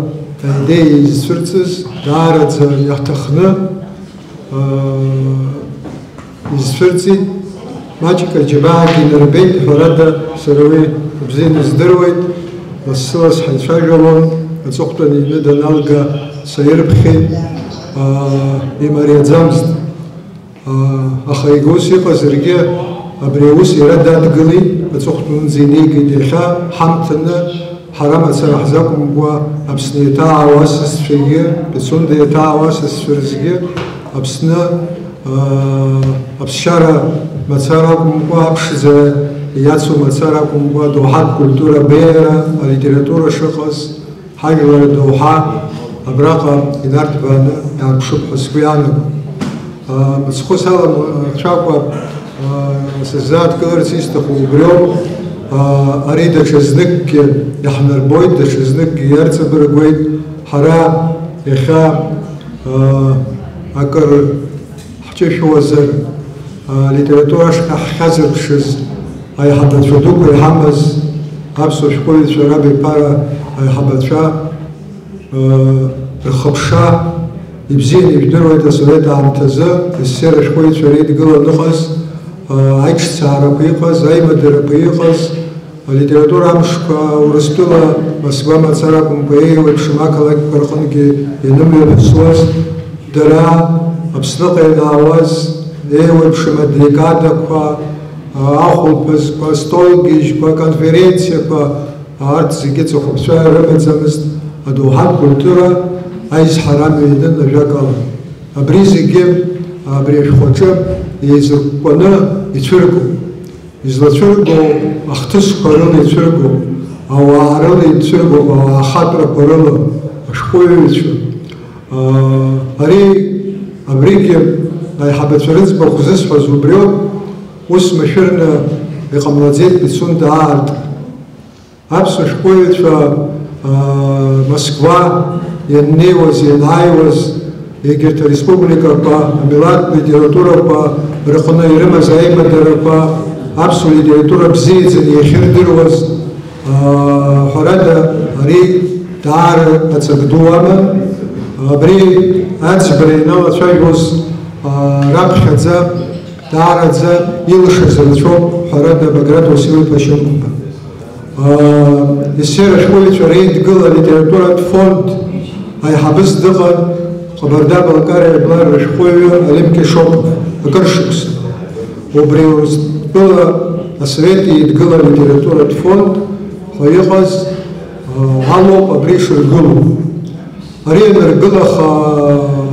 دي زفرتز دارت يحتخنا زفرتي ماجيكا جباكي نربيت فردا سروي بزين زدرويت лассы-ласс ҳаицәажәалон, аҵыхәтәан иҩны даналга саирԥхьеит, имариаӡамызт. Аха иага ус иҟазаргьы абри аус иара дадгылеит, аҵыхәтәанынӡа инеигеит. Иахьа ҳамҭаны ҳара мацара ҳзақәымкәа Аԥсны иаҭаауа асасцәагьы, Пицунда иаҭаауа асасцәа рзгьы Аԥсны аԥсшьара мацара акәымкәа, аԥшӡа иацу мацара акәымкәа, доуҳатә культура беиара, алитература шыҟаз, ҳажәлар доуҳа абраҟа инарҭбааны иаарԥшуп ҳәа сгәы иаанагоит. Мыцхәы саламцәакәа сыззааҭгыларц исҭаху убриоуп. Ари даҽазныкгьы иаҳнарбоит, даҽазныкгьы иарҵабыргуеит. Ҳара иахьа акыр ҳҷышәуазар, литературашҟа ҳхьазырԥшыз аиҳабацәа дуқәа иҳамаз аԥсуа шәҟәыҩҩцәа рабиԥара аиҳабацәа рхыԥша ибзианы ижәдыруеит асовет аамҭазы сср ашәҟәыҩҩцәа реидгыланы иҟаз, аиҿцаарақәа иҟаз, аимадарақәа иҟаз, алитература амшқәа Урыстәыла Москва мацара акәымкәа еиуеиԥшым ақалақьқәа рҟынгьы ианымҩаԥысуаз, дара Аԥсныҟа ианаауаз еиуеиԥшым адекадақәа, ахәылԥазқәа, столгьежьқәа, конференциақәа, арҭ зегьы ҵыхәаԥцәа рымаӡамызт. Адоуҳатә культура аизҳара мҩанын ажәакала. Абри зегьы абри ашәҟәаҿы еизыркәкәаны ицәыргоуп. Излацәыргоу ахҭысқәа рыла ицәыргоуп, ауаа рыла ицәыргоуп, ауаа ахатәрақәа рыла, ашәҟәыҩҩцәа. Абригьы аиҳабацәа рыӡбахә зысҳәаз убриоуп. Ус машәырны иҟамлаӡеит Пицунда аартра. Аԥсуа шәҟәыҩҩцәа Москва ианнеиуаз, ианааиуаз, егьырҭ ареспубликақәа, амилаҭтә литературақәа рҟны ирымаз аимадарақәа, аԥсуа литература бзиаӡаны иахьырдыруаз, ҳәарада ари даара аҵак ду аман. Абри аӡбара иналацәажәоз раԥхьаӡа даараӡа илшаз рацәоуп, ҳәарада Баграт Уасил-иԥа Шьынқәба. Сср ашәҟәыҩҩцәа реидгыла алитературатә фонд аиҳабыс дыҟан Ҟабарда-Балкариа жәлар рышәҟәыҩҩы Алим Кишоков акыр шықәса. Убри Урыстәыла асовет еидгыла алитературатә фонд ҳәа иҟаз алоуп абри шыргылоу. Ари ианыргылаха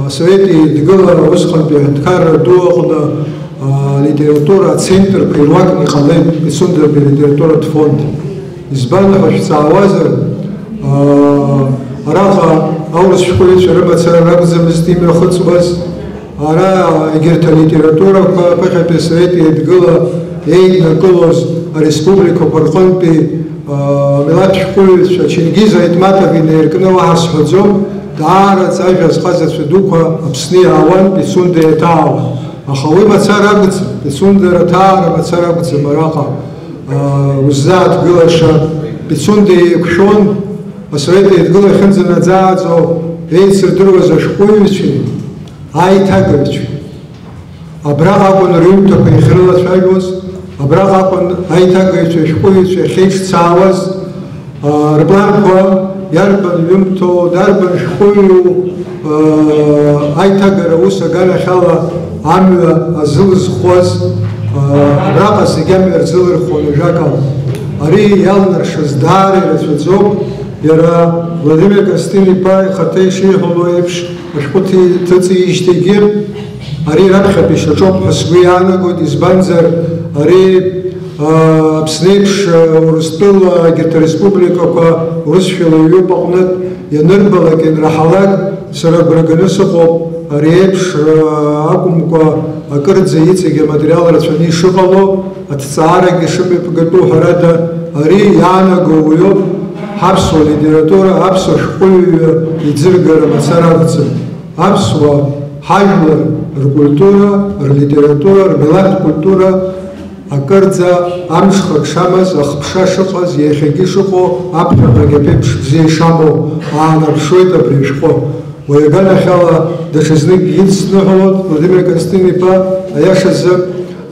асовет еидгыла усҟантәи аҳәынҭқарра ду аҟны алитература ацентрқәа ируакны иҟалеит Пицундатәи алитературатә фонд. Избан ҳәа шәҵаауазар, араҟа аурыс шәҟәыҩҩцәа рымацара ракәӡамызт имҩахыҵуаз, ара егьырҭ алитературақәа ԥыхьатәи асовет еидгыла еиднакылоз ареспубликақәа рҟынтәи амилаҭтә шәҟәыҩҩцәа Чингиз Аитматов инаиркны уаҳа сҳәаӡом, даараӡа ажәа зҟаз ацәа дуқәа Аԥсны иаауан, Пицунда иаҭаауан. Аха уи мацара акәӡам, Пицунда раҭаара мацара акәӡам. Араҟа уззааҭгылаша Пицунда еиқәшәон, асовет еидгыла иахьынӡанаӡааӡо еицырдыруаз ашәҟәыҩҩцәеи аиҭагаҩцәеи. Абраҟа акәын рҩымҭақәа иахьрылацәажәоз, абраҟа акәын аиҭагаҩцәа ашәҟәыҩҩцәа иахьеиҿцаауаз, рпланқәа иарбан ҩымҭоу, дарбан шәҟәыҩҩу аиҭагара ус аганахьала амҩа азылызхуаз, абраҟа зегьы амҩа рзылырхуан ажәакала. Ари иалнаршаз даара ирацәаӡоуп. Иара Владимир Костин-иԥа ихаҭа ишиҳәало еиԥш ашәҟәы ҭыҵижьҭеигьы ари раԥхьатәи ишаҿоуп ҳәа сгәы иаанагоит. Избанзар ари Аԥсны еиԥш Урыстәыла егьырҭ ареспубликақәа урысшәала иҩуп аҟнытә ианырбалак, ианраҳалак сара агәра ганы сыҟоуп. Ари еиԥш акәымкәа акырӡа иҵегь аматериал рацәаны ишыҟало, аҭҵаарагьы шымҩаԥгатәу, ҳәарада ари иаанаго уиоуп. Ҳаԥсуа литература, аԥсуа шәҟәыҩҩы иӡыргара мацара акәӡам. Аԥсуа ҳажәлар ркультура, рлитература, рмилаҭтә культура акырӡа амшхак шамаз, ахԥша шыҟаз, иахьагьы шыҟоу, аԥхьаҟагь аԥеиԥш бзиа ишамоу аанарԥшуеит абри ашәҟәы. Уи аганахьала даҽазныкгьы идсныҳәалон Владимир Костин-иԥа аиашазы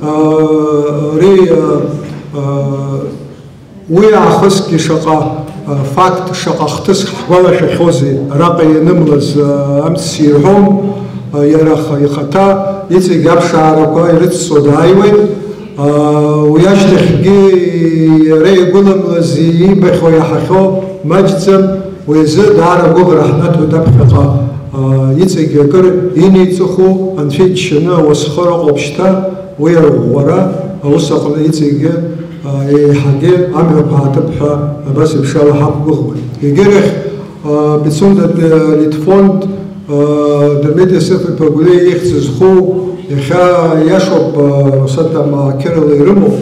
ари уи аахысгьы шаҟа факт шаҟа хҭыс ҳгәалашәахьоузеи араҟа ианымлаз амц ирҳәом, иара ихаҭа иҵегь аԥшаарақәа ирыццо дааиуеит. Уи ашьҭахьгьы иара игәыламлаз иибахьоу иаҳахьоу маҷӡам, уи азы даара гәыӷра ҳнаҭоит аԥхьаҟа иҵегь акыр иниҵыху, анцәа иџьшьаны ауасхыр ыҟоуп шьҭа, уи арӷәӷәара аус аҟны иҵегьы еиҳагьы амҩақәа аҭыԥҳәа абас еиԥш ала ҳақәгәыӷуеит. Егьырахь Пицунда Литфонд Дмитрий Иосиф-иԥа Гәлиа ихьӡ зху иахьа иашоуп усаҭ амаақьырала ирымоуп,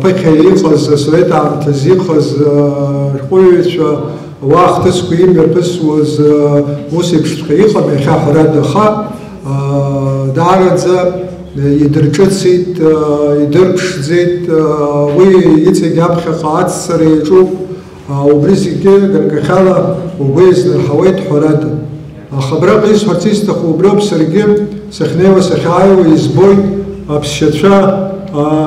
ԥыхьа иҟаз асовет аамҭазы иҟаз шәҟәыҩҩцәа уа хҭысқәа имҩаԥысуаз ус еиԥшҵәҟьа иҟам иахьа ҳәарада, аха даараӡа идырҿыцит, идырԥшӡеит, уи иҵегь аԥхьаҟа аццара иаҿуп, убри зегьы ганкахьала угәы изнарҳауеит ҳәарада. Аха абраҟа исҳәарц исҭаху убри ауп, саргьы сахьнеиуа сахьааиуа избоит аԥсшьацәа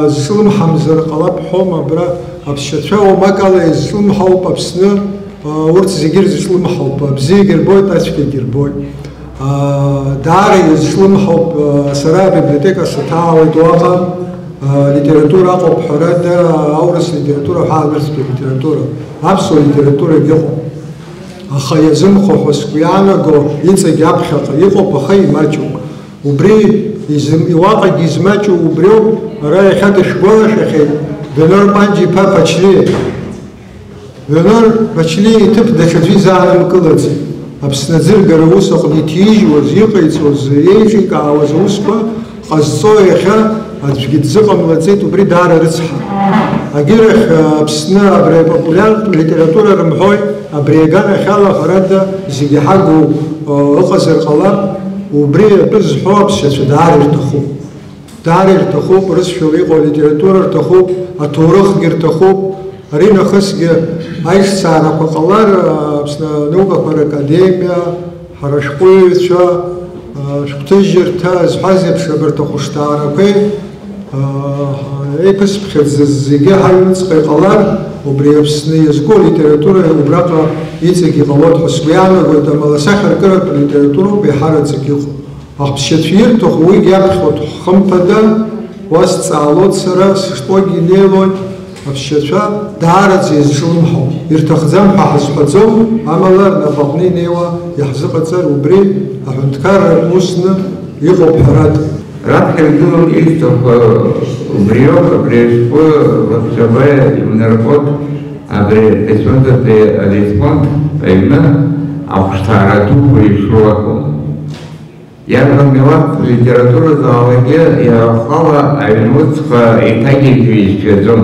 злымҳамзар ҟалап ҳәома, абра аԥсшьацәа оумакала излымҳауп Аԥсны, урҭ зегьы ирзышлымҳауп, абзиагьы рбоит, ацәгьагьы рбоит. Даара излымҳауп, сара абиблиотека саҭаауеит уаҟа, литература аҟоуп ҳәарада, аурыс литература ҳәа анырцәтәи литература, аԥсуа литературагьы ыҟоуп. Аха иазымхо ҳәа сгәы иаанаго иҵегь аԥхьаҟа иҟоуп, аха имаҷуп. Убри уаҟагьы измаҷу убриоуп, ара иахьа дышәгәалашәахьеит Венор Панџьа-иԥа Ԥачлиа. Венор Ԥачлиа иҭыԥ даҽаӡәы изаанамкылаӡеит. Аԥсны аӡыргара аус аҟны иҭижьуаз, иҟаиҵоз, еиҿикаауаз аусқәа ҟазҵо иахьа аӡәгьы дзыҟамлаӡеит, убри даара рыцҳа. Агьырахь Аԥсны абри апопулиартә литература рымҳәои, абри аганахьала ҳәарада зегьы ҳагу ыҟазар ҟалап, убри атәы зҳәо аԥсшьацәа даара ирҭахуп. Даара ирҭахуп, рызшәала иҟоу алитература рҭахуп, аҭоурыхгьы рҭахуп. Ари нахысгьы аишьцаарақәа ҟалар, Аԥсны анаукақәа ракадемиа, ҳара шәҟәыҩҩцәа, шәҟәҭыжьырҭа зҳәаз еиԥш абарҭ ахәышҭаарақәеи еиԥысԥхьаӡ зегьы ҳаҩныҵҟа иҟалар, убри Аԥсны иазку алитература убраҟа иҵегь иҟалоит ҳәа сгәы иаанагоит, амала асахьаркыратә алитературоуп еиҳараӡак иҟоу. Аԥсшьацәа ирҭаху уигьы иаԥхьоит, хымԥада уа сҵаалоит сара, сышԥогьы инеилоит, аԥсшьацәа даараӡа изҿлымҳау, ирҭахӡам ҳәа ҳазҳәаӡом, амала рнапаҟны инеиуа иаҳзыҟаҵар убри аҳәынҭқарратә усны иҟоуп ҳәарада. Раԥхьа игылоуп исҭаху убриоуп, абри ашәҟәы лабҿаба иунарбот, абри Пицундатәи Литфонд аҩны ахәышҭаара дуқәа ишәу акәым. Иарбан милаҭ литературазаалакгьы иахала аҩнуҵҟа еиҭагьежьуа изҿиаӡом,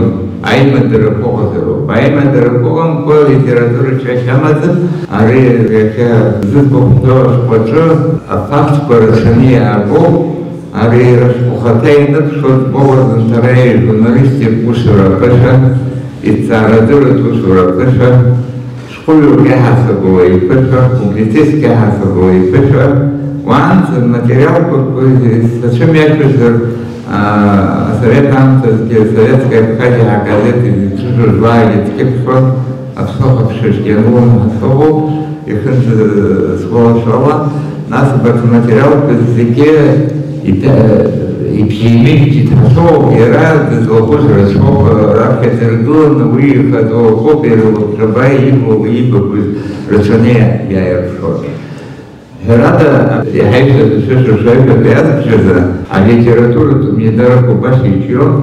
аимадарақәа ыҟазароуп. Аимадарақәа ыҟамкәа литература чашьа амаӡам, ари иахьа зыӡбахәҭоу ашәҟәаҿы афактқәа рацәаны иаагоуп, ари рашәҟәхаҭа ианыԥшуаз боварзанҭареи журналистик усура аԥышәа, иҭҵаарадырратә усура аԥышәа, шәҟәыҩҩык иаҳасабала иԥышәа, публицистк иаҳасабала иԥышәа, уаанӡа материалқәа сацәымҩашәозар асовет аамҭазгьы Советская Абхазиа газета изыҽыжәжәлааит иҭкьыԥхьон, аԥсыхәа ԥшьышгьы анулан ҳацәоуп, ихынӡазгәалашәала, нас абарҭ аматериалқәа зегьы ибжьеимеит иҭацоуп, иара дызлаҟәыз рацәоуп, раԥхьа дыргыланы уи ихаҵоуп, ирылабҿаба ибақәыз рацәаны иааирԥшуан. Ҳәарада, иаҳаиԥшыз шәышәаԥшаҩqatәи иазԥшыза, алитературатә мидарақәа убас иҿион,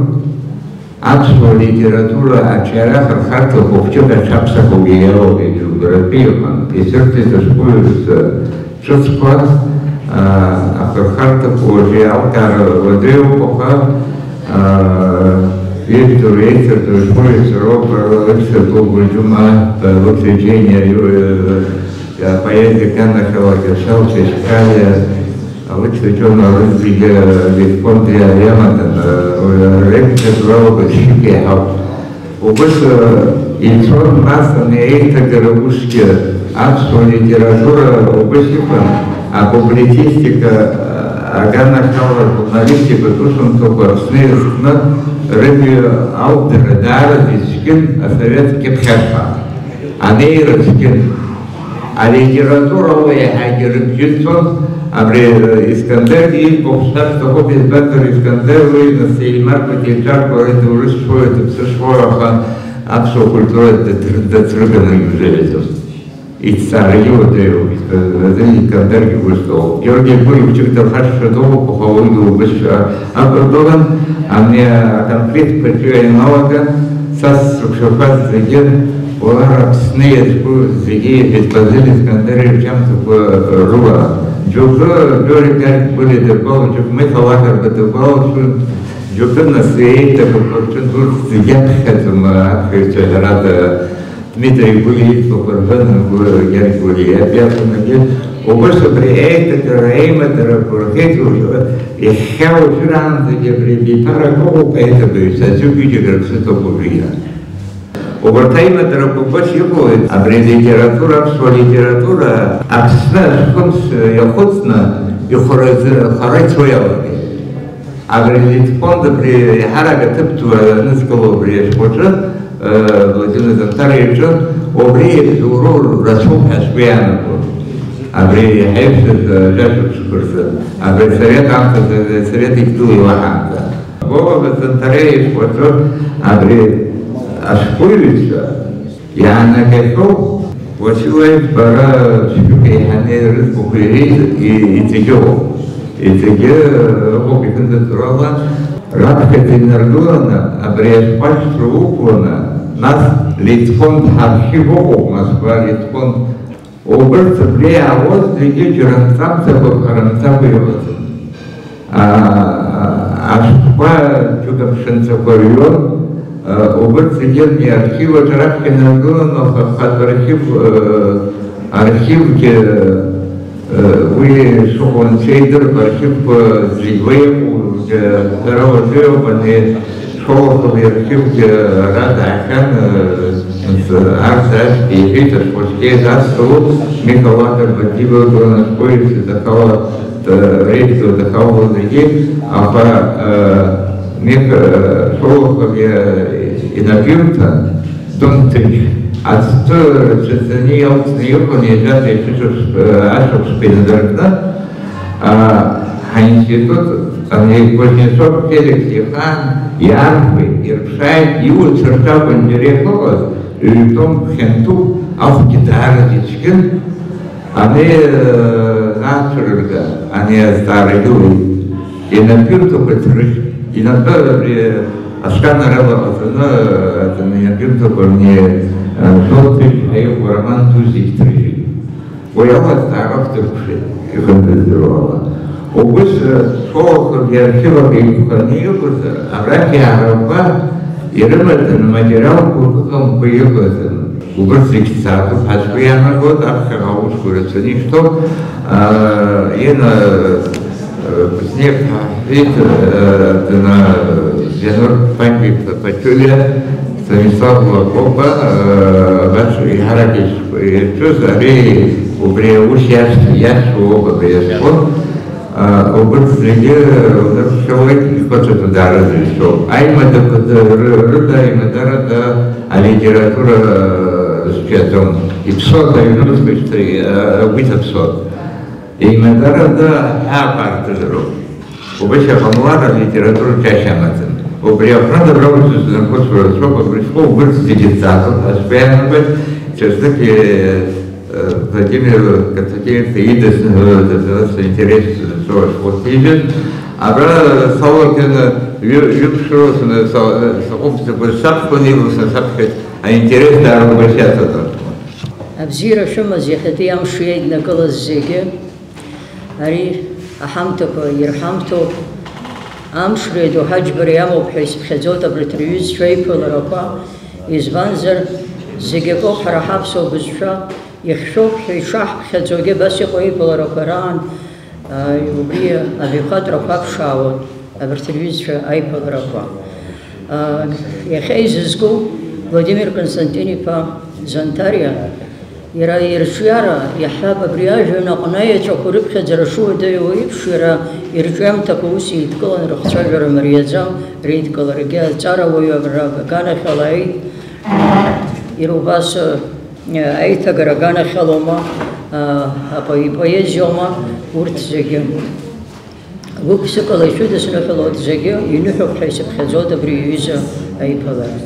аԥсуа литература аҿиара ахырхарҭа хәыхәҷык аҽаԥсахугьы иалоугеит џьоукыратәы иҟан. Исырҭеит ашәҟәыҩҩы ҿыцқәа ахырхарҭақәа уажәы иалкаара уадаҩуп, аха Виктор Эйцер, ашәҟәыҩҩцәа роуп, Лариса Долгоџьума, Лыцвеџьениа, поэзия Ганахова, Шалчешкая, Лыцвеџьона Рыздига, Литфондия Яматан, Рекция Дуалога Шикехав. Убыс Ильсон Масан и Эйтагара Ушки, аԥсуа литература убыс иҟан, апублицистика, аганахьала журналистика tusumҭақәа Аԥсны иазкны рытәи аудара даараӡа ицәгьын асовет кьыԥхьаԥа. анеирскин, а литература Хагерджитсон, абре Искандер, Бокстар, Стокоп, Избендер, Искандер, на Сеймар, Патичар, это уже это все швораха, абсо культура, это трудно юзелезос. И царю, это Искандер, Густов. Георгий Буревчик, это Хашшадова, Поховойду, Быша, Абердоган, а мне конфликт, почему налога, Сас, Сукшафат, Зеген, Олар, Пснеет, Зеги, Беспазили, Искандер, чем-то Руа. Джуга, Георгий, были добавы, Джуг, мы Салахар, добавы, Джуга, на свете, Джуг, Зеген, это Рада, Дмитрий Гулиев, Попарвен, Георгий Гулиев, опять он обычно приедет, Реймер, Пурхету, и Хау Шран, где прибитара, кого поэтому, Сазю Гюдигер, Светопувия. Обертаем это побольше, а при литература, что литература, абсна, хомс, яхотсна, и хорай своя. А при литфонда при харага тептура, несколько при шпоча, Владимир Зантаревича, обри урор расул хашвиана. А при хепсе жашукшкурса, а при совет их туи ваханта. Вова Зантаревич, а при Ашкуевича, я накайков, Василаев бара шпюкей ханеры кухири и тегево. И теге логи конденсировала, радка тенергулана, обрежь пальцу уклона, нас Литфонд архивов, Москва Литфонд, оберт плея воз, теге джеранцам цепов харанцам вывод. Ашпа чудом шенцепорьон, оберт сидел не архива, радка тенергулана, архив, где вы шокон сейдер, архив Зигвеев, второго жива, не шокон архив, где Рада Ахан, Арсаш, и Витас, почти застал, Михалатер, Батива, Донашкоевич, Захава, Рейсу, Захава, Заги, а по Шолохов и Напьюта, Дон Трич. Отстой, что не ялтнеёко, не ждать, что ашок спинадерна, а институт, они Кузнецов, Феликс, Ехан, Ярфы, Ирпшай, его черта Бандерекова, и в том Хенту, auch Гитарадичкин, они начали, они старые люди, и напил только трыш, иногда при Ашкана Рала, это не напил только не Желтый, а его роман «Тузик трижи». Вояла старых тыркши, и конденсировала. Обычно школах и архивах и кухонных, а раки Араба и рыбата на материал кухом поехали. Убрать саду, а швеяна год, а хагаушку рацени, что и на снег, видите, на Янур Паньки Пачуля, Станислав Лакопа, ваш и Харакиш, и что за рей, убре ушьяш, яшу оба приезжал, убрать среди человек, кто-то туда разрешил. Айма да рыда, айма да рыда, а литература сейчас он и псот, а и русский, что быть псот. Айма да рыда, а партизеру. Убыча помлада литература чаще аматен. Приятно добровольцы за находку срока пришло вырос дигитатор, а специально быть все-таки Владимир Константинович Таидес интерес вот видит, а брат Салокина Юпширос на Саховце Большак планировался сапхать, а интерес да обращаться там. Абзира шумази хатиям шиед на колоззеге, ари ахамтоко ирхамто. Амшреду хаджбариаму бхайс бхазота блитрюз швейпул рапа изванзер зигеко харахапсо бзша ихшоп хишах бхазоге баси хойпул рапаран убри авихат рапап шаут блитрюз швейпул рапа яхейзгу Владимир Константинович Зантария Ира иршяра яхаба бриажа нaqnaya чакурып хазрашу даю ипшира ирчам такуси тколан рахчажара мариязам рейд коларга цара воя брага кана халай ирубас аиҭагара аганахьалоума, апоезиоума, урҭ зегьы. Гәык-ԥсыкала ишәыдысныҳәалоит зегьы, иныҳәоуп ҳәа исыԥхьаӡоит абри иҩыза аиԥылара.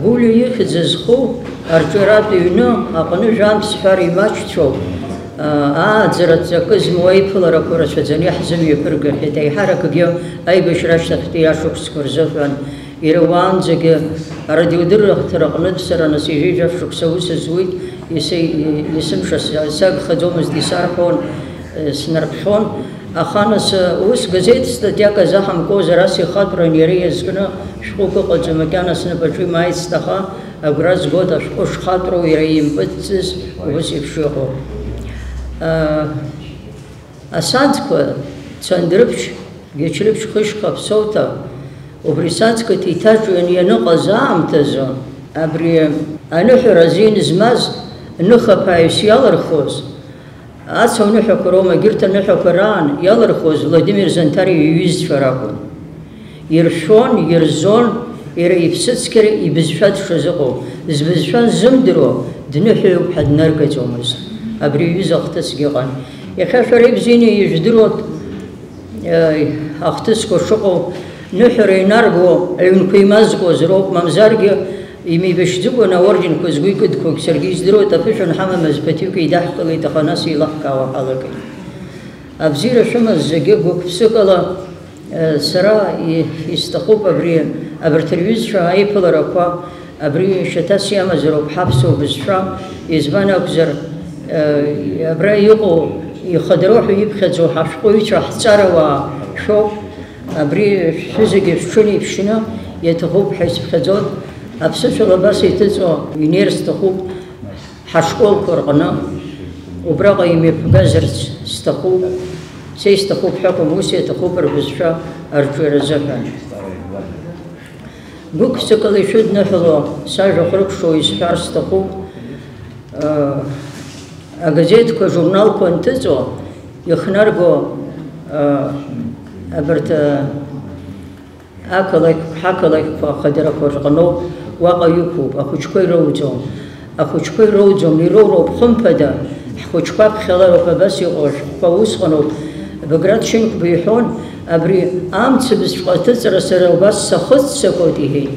Гәлиа ихьӡ зху арҿиаратә ҩны аҟны жәантә сҳәар имаҷцәоуп. Ааӡара ҵакы змоу аиԥыларақәа рацәаӡаны иаҳзымҩаԥыргахьеит. Аиҳаракгьы аибашьра ашьҭахьтәи ашықәсқәа рзыҳәан. Иара уаанӡагьы арадиодыррахҭара аҟнытә сара нас ижәижәаф шықәса ус зуит, исымша сагхаӡомызт, исарҳәон, снарԥхьон. Аха нас ус газеҭ статиак азаҳамкуазар ас ихатәран иара иазкны шәҟәык ыҟаӡам, макьана снапаҿы имааицт, аха агәра згоит ашәҟәы шхатәроу иара импыҵҵыз убас еиԥш иҟоуп. Асаӡқәа Цандрыԥшь, Гьечрыԥшь, Хышьха, Ԥсоуҭа убри саӡқәа ҭеиҭаҿҩаны ианыҟаз аамҭазы абри аныҳәара азин змаз ныхаԥааҩс иалырхоз ацәа ныҳәақәа роума, егьырҭ аныҳәақәа раан иалырхоз Владимир Занҭариа иҩызцәа ракәын. Иршәон, ирзон, иара иԥсыцқьара ибызшәа дшазыҟоу. Збызшәа ззымдыруа дныҳәаҩуп ҳәа днаргаӡомызт. Абри иҩыза ахҭысгьы ыҟан. Иахьа шәара ибзианы ижәдыруа ахҭысқәа шыҟоу ныҳәара инарго аҩнқәа имазкуаз роуп, мамзаргьы имеибашьӡыкәын аорденқәа згәы икыдқәоуп. Саргьы издыруеит аԥышәан ҳамамыз ԥаҭҩык идаҳкылеит, аха нас еилаҳкаауа ҳалагеит. Абзиара шәымаз зегьы гәык-ԥсыкала сара исҭахуп абарҭ рҩызцәа аиԥыларақәа абри шьаҭас иамазароуп ҳаԥсуа бызшәа, избан акәзар абра иҟоу ихадароу ҳәа иԥхьаӡоу ҳашәҟәыҩҩцәа ҳҵарауаа шәоуп. Абри шәзегьы шәҽыни ԥшьны иаҭахуп ҳәа исыԥхьаӡоит. Аԥсышәала абас иҭыҵуа инеир сҭахуп ҳашколқәа рҟны, убраҟа имҩаԥгазарц сҭахуп, цеи сҭахуп ҳәакәым, ус иаҭахуп рбызшәа арҿиара азыҳәан. Гәык-ԥсыкала ишәыдныҳәало сажәа хәрыԥшуа исҳәар сҭахуп. Агазеҭқәа, ажурналқәа анҭыҵуа ихнарго абарҭ ҳақалақьқәа ахадарақәа рҟноуп, уаҟа иқәуп, ахәыҷқәа ироуӡом. Ахәыҷқәа ироуӡом, ироуроуп хымԥада, ҳхәыҷқәа ԥхьалароуп, абас иҟоу ашәҟәқәа усҟаноуп. Баграт Шьынқәба иҳәон, абри амцабызшәҟа аҭыҵра сара убас сахыццакуеит иҳәеит.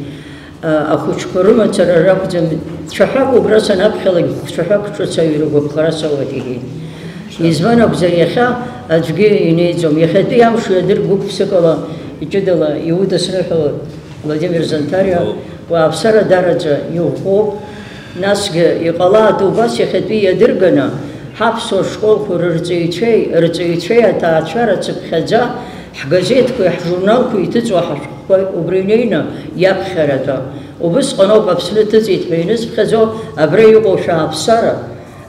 Ахәыҷқәа рымацара ракәӡам, цәаҳәак убра санаԥхьалак, цәаҳәак ҿыц аҩрагәаԥхара сауеит иҳәеит. Избан акәзар иахьа аӡәгьы инеиӡом. Иахьатәи амш иадыр гәык-ԥсыкала иҷыдала иудысныҳәало Владимир Занҭариа уааԥсара дараӡа иӷәӷәоуп. Насгьы иҟалаат убас иахьатәи иадырганы ҳаԥсуа школқәа рҵаҩцәеи аҭаацәара цыԥхьаӡа ҳгазеҭқәа, ҳжурналқәа иҭыҵуа ҳашәҟәқәа убри инеины иаԥхьаратәа. Убысҟаноуп Аԥсны ҭыҵит ҳәа инызԥхьаӡо, абра иҟоу шәааԥсара,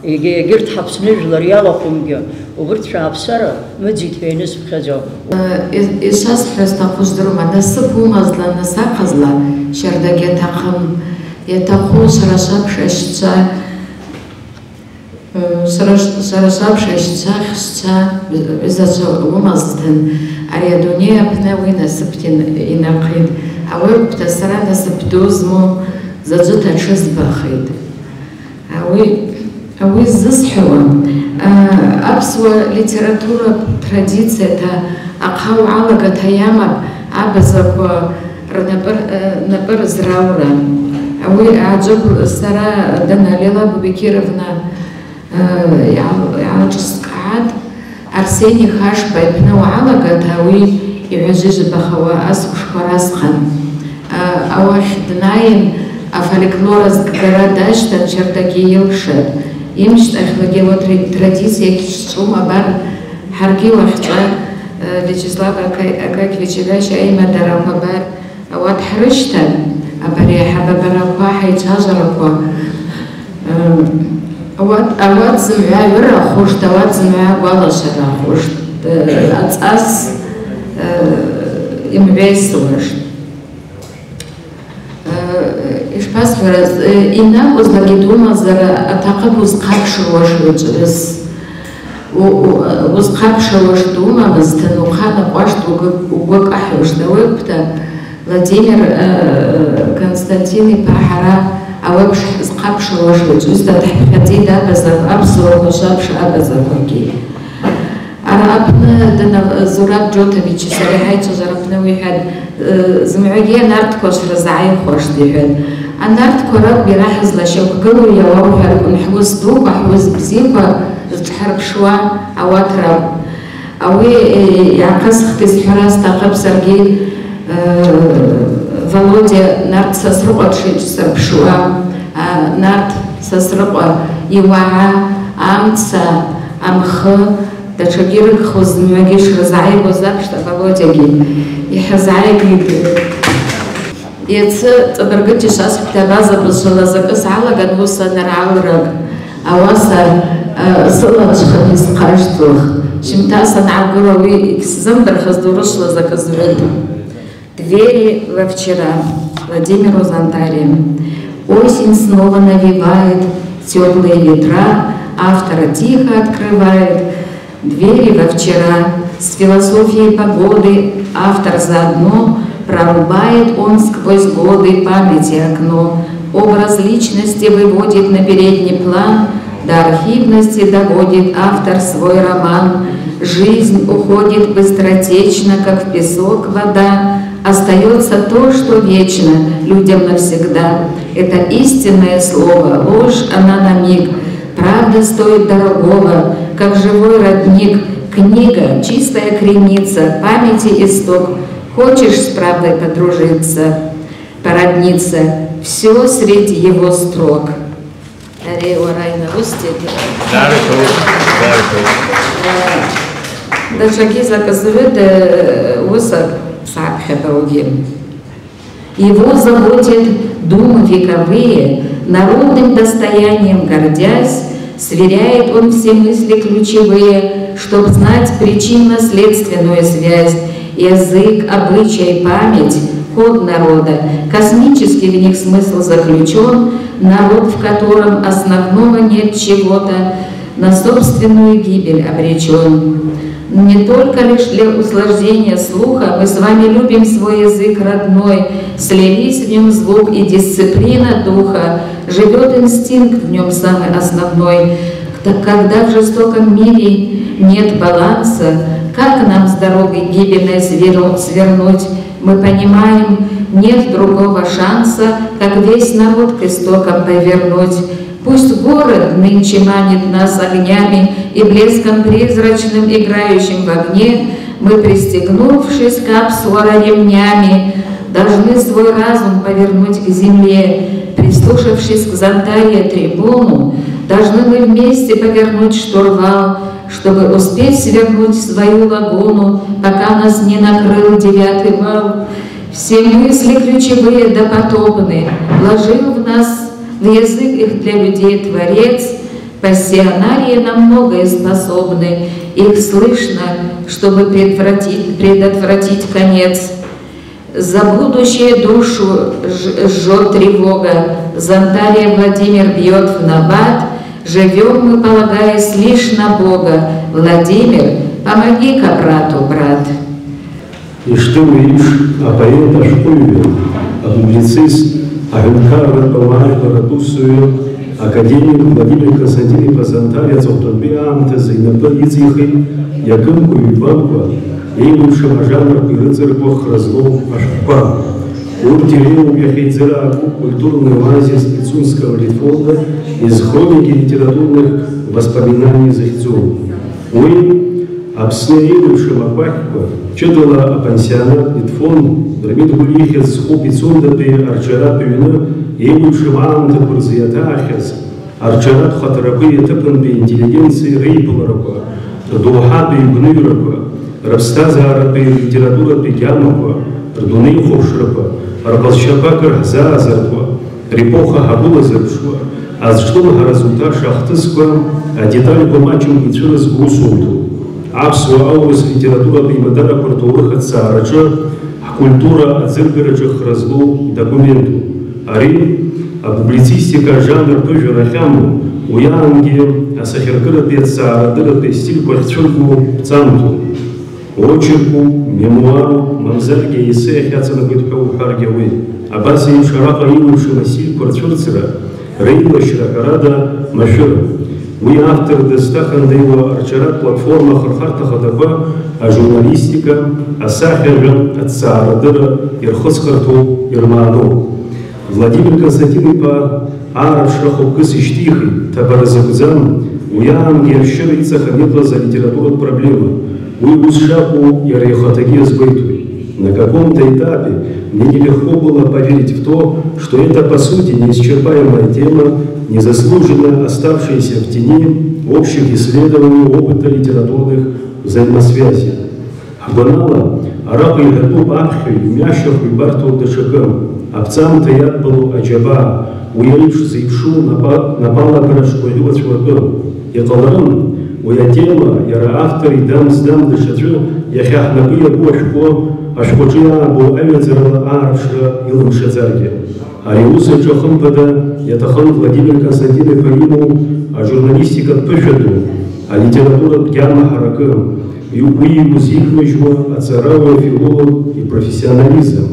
егьырҭ ҳаԥсны жәлар иалахәымгьы, убырҭ шәааԥсара мыӡит ҳәа инызԥхьаӡо. Ишазҳәаз сҭаху здырума, насыԥ умазла, нас аҟазла шьардак иаҭахым, иаҭаху сара саԥш ашьцәа, сара саԥш ашьцәа, хьшьцәа ҩызацәа умазҭын, ари адунеи аԥны уи насыԥ инархеит. Ауаҩытәта сара насыԥ ду змоу заҵәы даҽызбахеит. Уи ззысҳәауа аԥсуа литературатә традициаҭа ахъау алагаҭа иамап абазақәа рнапы рызраура. Уи аӡәы сара Дана Лила Бекировна иаалҿыскаат, Арсений Хашба иԥны уалагаҭа уи иҳәажәыжәбахауа асхәышқәа разҟан. Ауахь днааин афольклор азкгара дашьҭан, шьардак иилшат. Имшьҭахьлагьы традициак ишҵәум, абар ҳаргьы уахьҵәа Вячеслав Акакьевич Ивашьа аимадарақәа абар ауат ҳрышьҭан, абари аиҳабабарақәа, ҳаицәажәарақәа ауат зымҩа ҩырахәышт, ауат зымҩа агәалашарахәышт, аҵас имҩеисуашт. Ишԥасҳәарыз, инакәызлакгьы думазар аҭаҟыб узҟаԥшыруаш уаҵәырыз. Узҟаԥшыруаш думамызҭын, уханаҟәашт, угәы каҳҩышт. Ауаҩытәта Владимир Константин-иԥа ҳара أوابش قابش وشوج وزدا تحبتي دابز أبصر وشابش أبز كوكي أنا أبنا دنا زوراب جوتوفيتش سريحيتش زربنا ويحد زمعية نارت كوش رزعي خوش ديحد النارت كوراب بيلاحظ لشوك قلو يا ووحر ونحوز دوب وحوز بزيبا تحرب شوا أواتراب أوي يعكس اختيس حراس تاقب سرقي Володя нарт сосрقة تشيج سربشوا нарт сосрقة يوعى أمتسا أمخ تشجيرك خوز مواجيش رزعي وزابش Володя جي يحزعي يتس تبرقتي شاس بتبازا بشلا زكس على جنوسا نرعورك أواسا صلة شخص قاشتوخ شمتاسا نعبروي إكسزمبر خздурушла заказывать. Двери во вчера Владимиру Зонтарию. Осень снова навевает теплые ветра, автора тихо открывает. Двери во вчера с философией погоды автор заодно прорубает он сквозь годы памяти окно. Образ личности выводит на передний план, до архивности доводит автор свой роман. Жизнь уходит быстротечно, как в песок вода. Остается то, что вечно людям навсегда. Это истинное слово, ложь она на миг. Правда стоит дорогого, как живой родник. Книга, чистая креница, памяти исток. Хочешь с правдой подружиться, породниться, все среди его строк. Дашаги заказывает его заботят думы вековые, народным достоянием гордясь, сверяет он все мысли ключевые, чтоб знать причинно-следственную связь, язык, обычай, память, код народа, космический в них смысл заключен, народ, в котором основного нет чего-то, на собственную гибель обречен. Не только лишь для услаждения слуха мы с вами любим свой язык родной, слились в нем звук и дисциплина духа, живет инстинкт в нем самый основной. Когда в жестоком мире нет баланса, как нам с дорогой гибельной свернуть, мы понимаем, нет другого шанса, как весь народ к истокам повернуть. Пусть город нынче манит нас огнями и блеском призрачным, играющим в огне, мы, пристегнувшись капсула ремнями, должны свой разум повернуть к земле, прислушавшись к Зонтария трибуну, должны мы вместе повернуть штурвал, чтобы успеть свернуть свою лагуну, пока нас не накрыл 9-й вал. Все мысли ключевые допотопны, вложил в нас в язык их для людей Творец, пассионарии на многое способны, их слышно, чтобы предотвратить конец. За будущее душу жжет тревога, Зонтария Владимир бьет в набат, живем мы, полагаясь лишь на Бога. Владимир, помоги-ка брату, брат. И что видишь, а поэт Ашкуеве, а публицист, а генкар Павлова Радусую, академик Владимир Константинович Зонтария Золотбиамте Зайнападицихи, Якимку Иванку, Еймушем жанр и рыцарькох разлом Ашпа. Уртилеу Яхейцераку, культурный оазис Пицунского Литфонда из хроники литературных воспоминаний Захицова. Ой, обснеившим Апахва, читала пансионат Литфон, драмид Гулихес, Хопицундапе, Арчара Пюна, Еймушем Анте Курзиятахес, Арчара Хатарапе, Тепенбе, интеллигенции Рейпуларапа, Дуахабе и Гнырапа, Рабстазарапе, литература Пекянапа, Рдуней Хошрапа, Арбалшапакар Хзазарпа, Репоха Хабулазаршва, а что результат шахтысква, а деталь по мачам и через гусунту. Абсуа аурус литература примадара культуры хацарача, культура ацирбирачах разлу документу. Ари, а публицистика жанр пыжарахяму, уянги, а сахеркара пецара, дыраты стиль квартирку цанту. Очерку, мемуару, мамзарге, эссе, хяцана бытхау харгевы, абас еиԥш араҟа илымшым асильқәа рцәырҵра, реилашьра ҳәарада машәырым. Уи автор дызҭахандеиуа арчаратә платформа хырхарҭа хадақәа ажурналистика, асахьарҩы, аҭҵаарадырра ирхыҵхырҭоу, ирмааноуп. Владимир Константин-иԥа аарԥшра хықәкыс ишьҭихит, ҭабара закәӡам, уи аамгьы ашьшьыра иҵахан иҟаз алитературатә проблема. Уи ус шакәу иара ихаҭагьы азгәеиҭоит. На каком-то этапе мне нелегко было поверить в то, что это по сути неисчерпаемая тема, незаслуженно оставшаяся в тени общих исследований опыта литературных взаимосвязей. Абанала араҟа иҳәатәуп аԥхьаҩ мҩашьахә ибарҭоу даҽакы, аԥҵамҭа иадбало аџьабаа, уи еиԥш зеиԥшу напалагара шкәаӷьы ацәлакы. Иҟаларым, уи атема иара автор идам-здам даҽаӡәы иахьа ҳнапы иабо ашәҟәаҿы иаабо аҩаӡарала аарԥшра илымшаӡаргьы. Ари аус аҿы хымԥада иаҭахын Владимир Константин-иԥа имоу ажурналистикатә ԥышәа ду, алитературатә гьама ҳаракы, уи иузикмыжьуа аҵарауаҩ афилолог ипрофессионализм.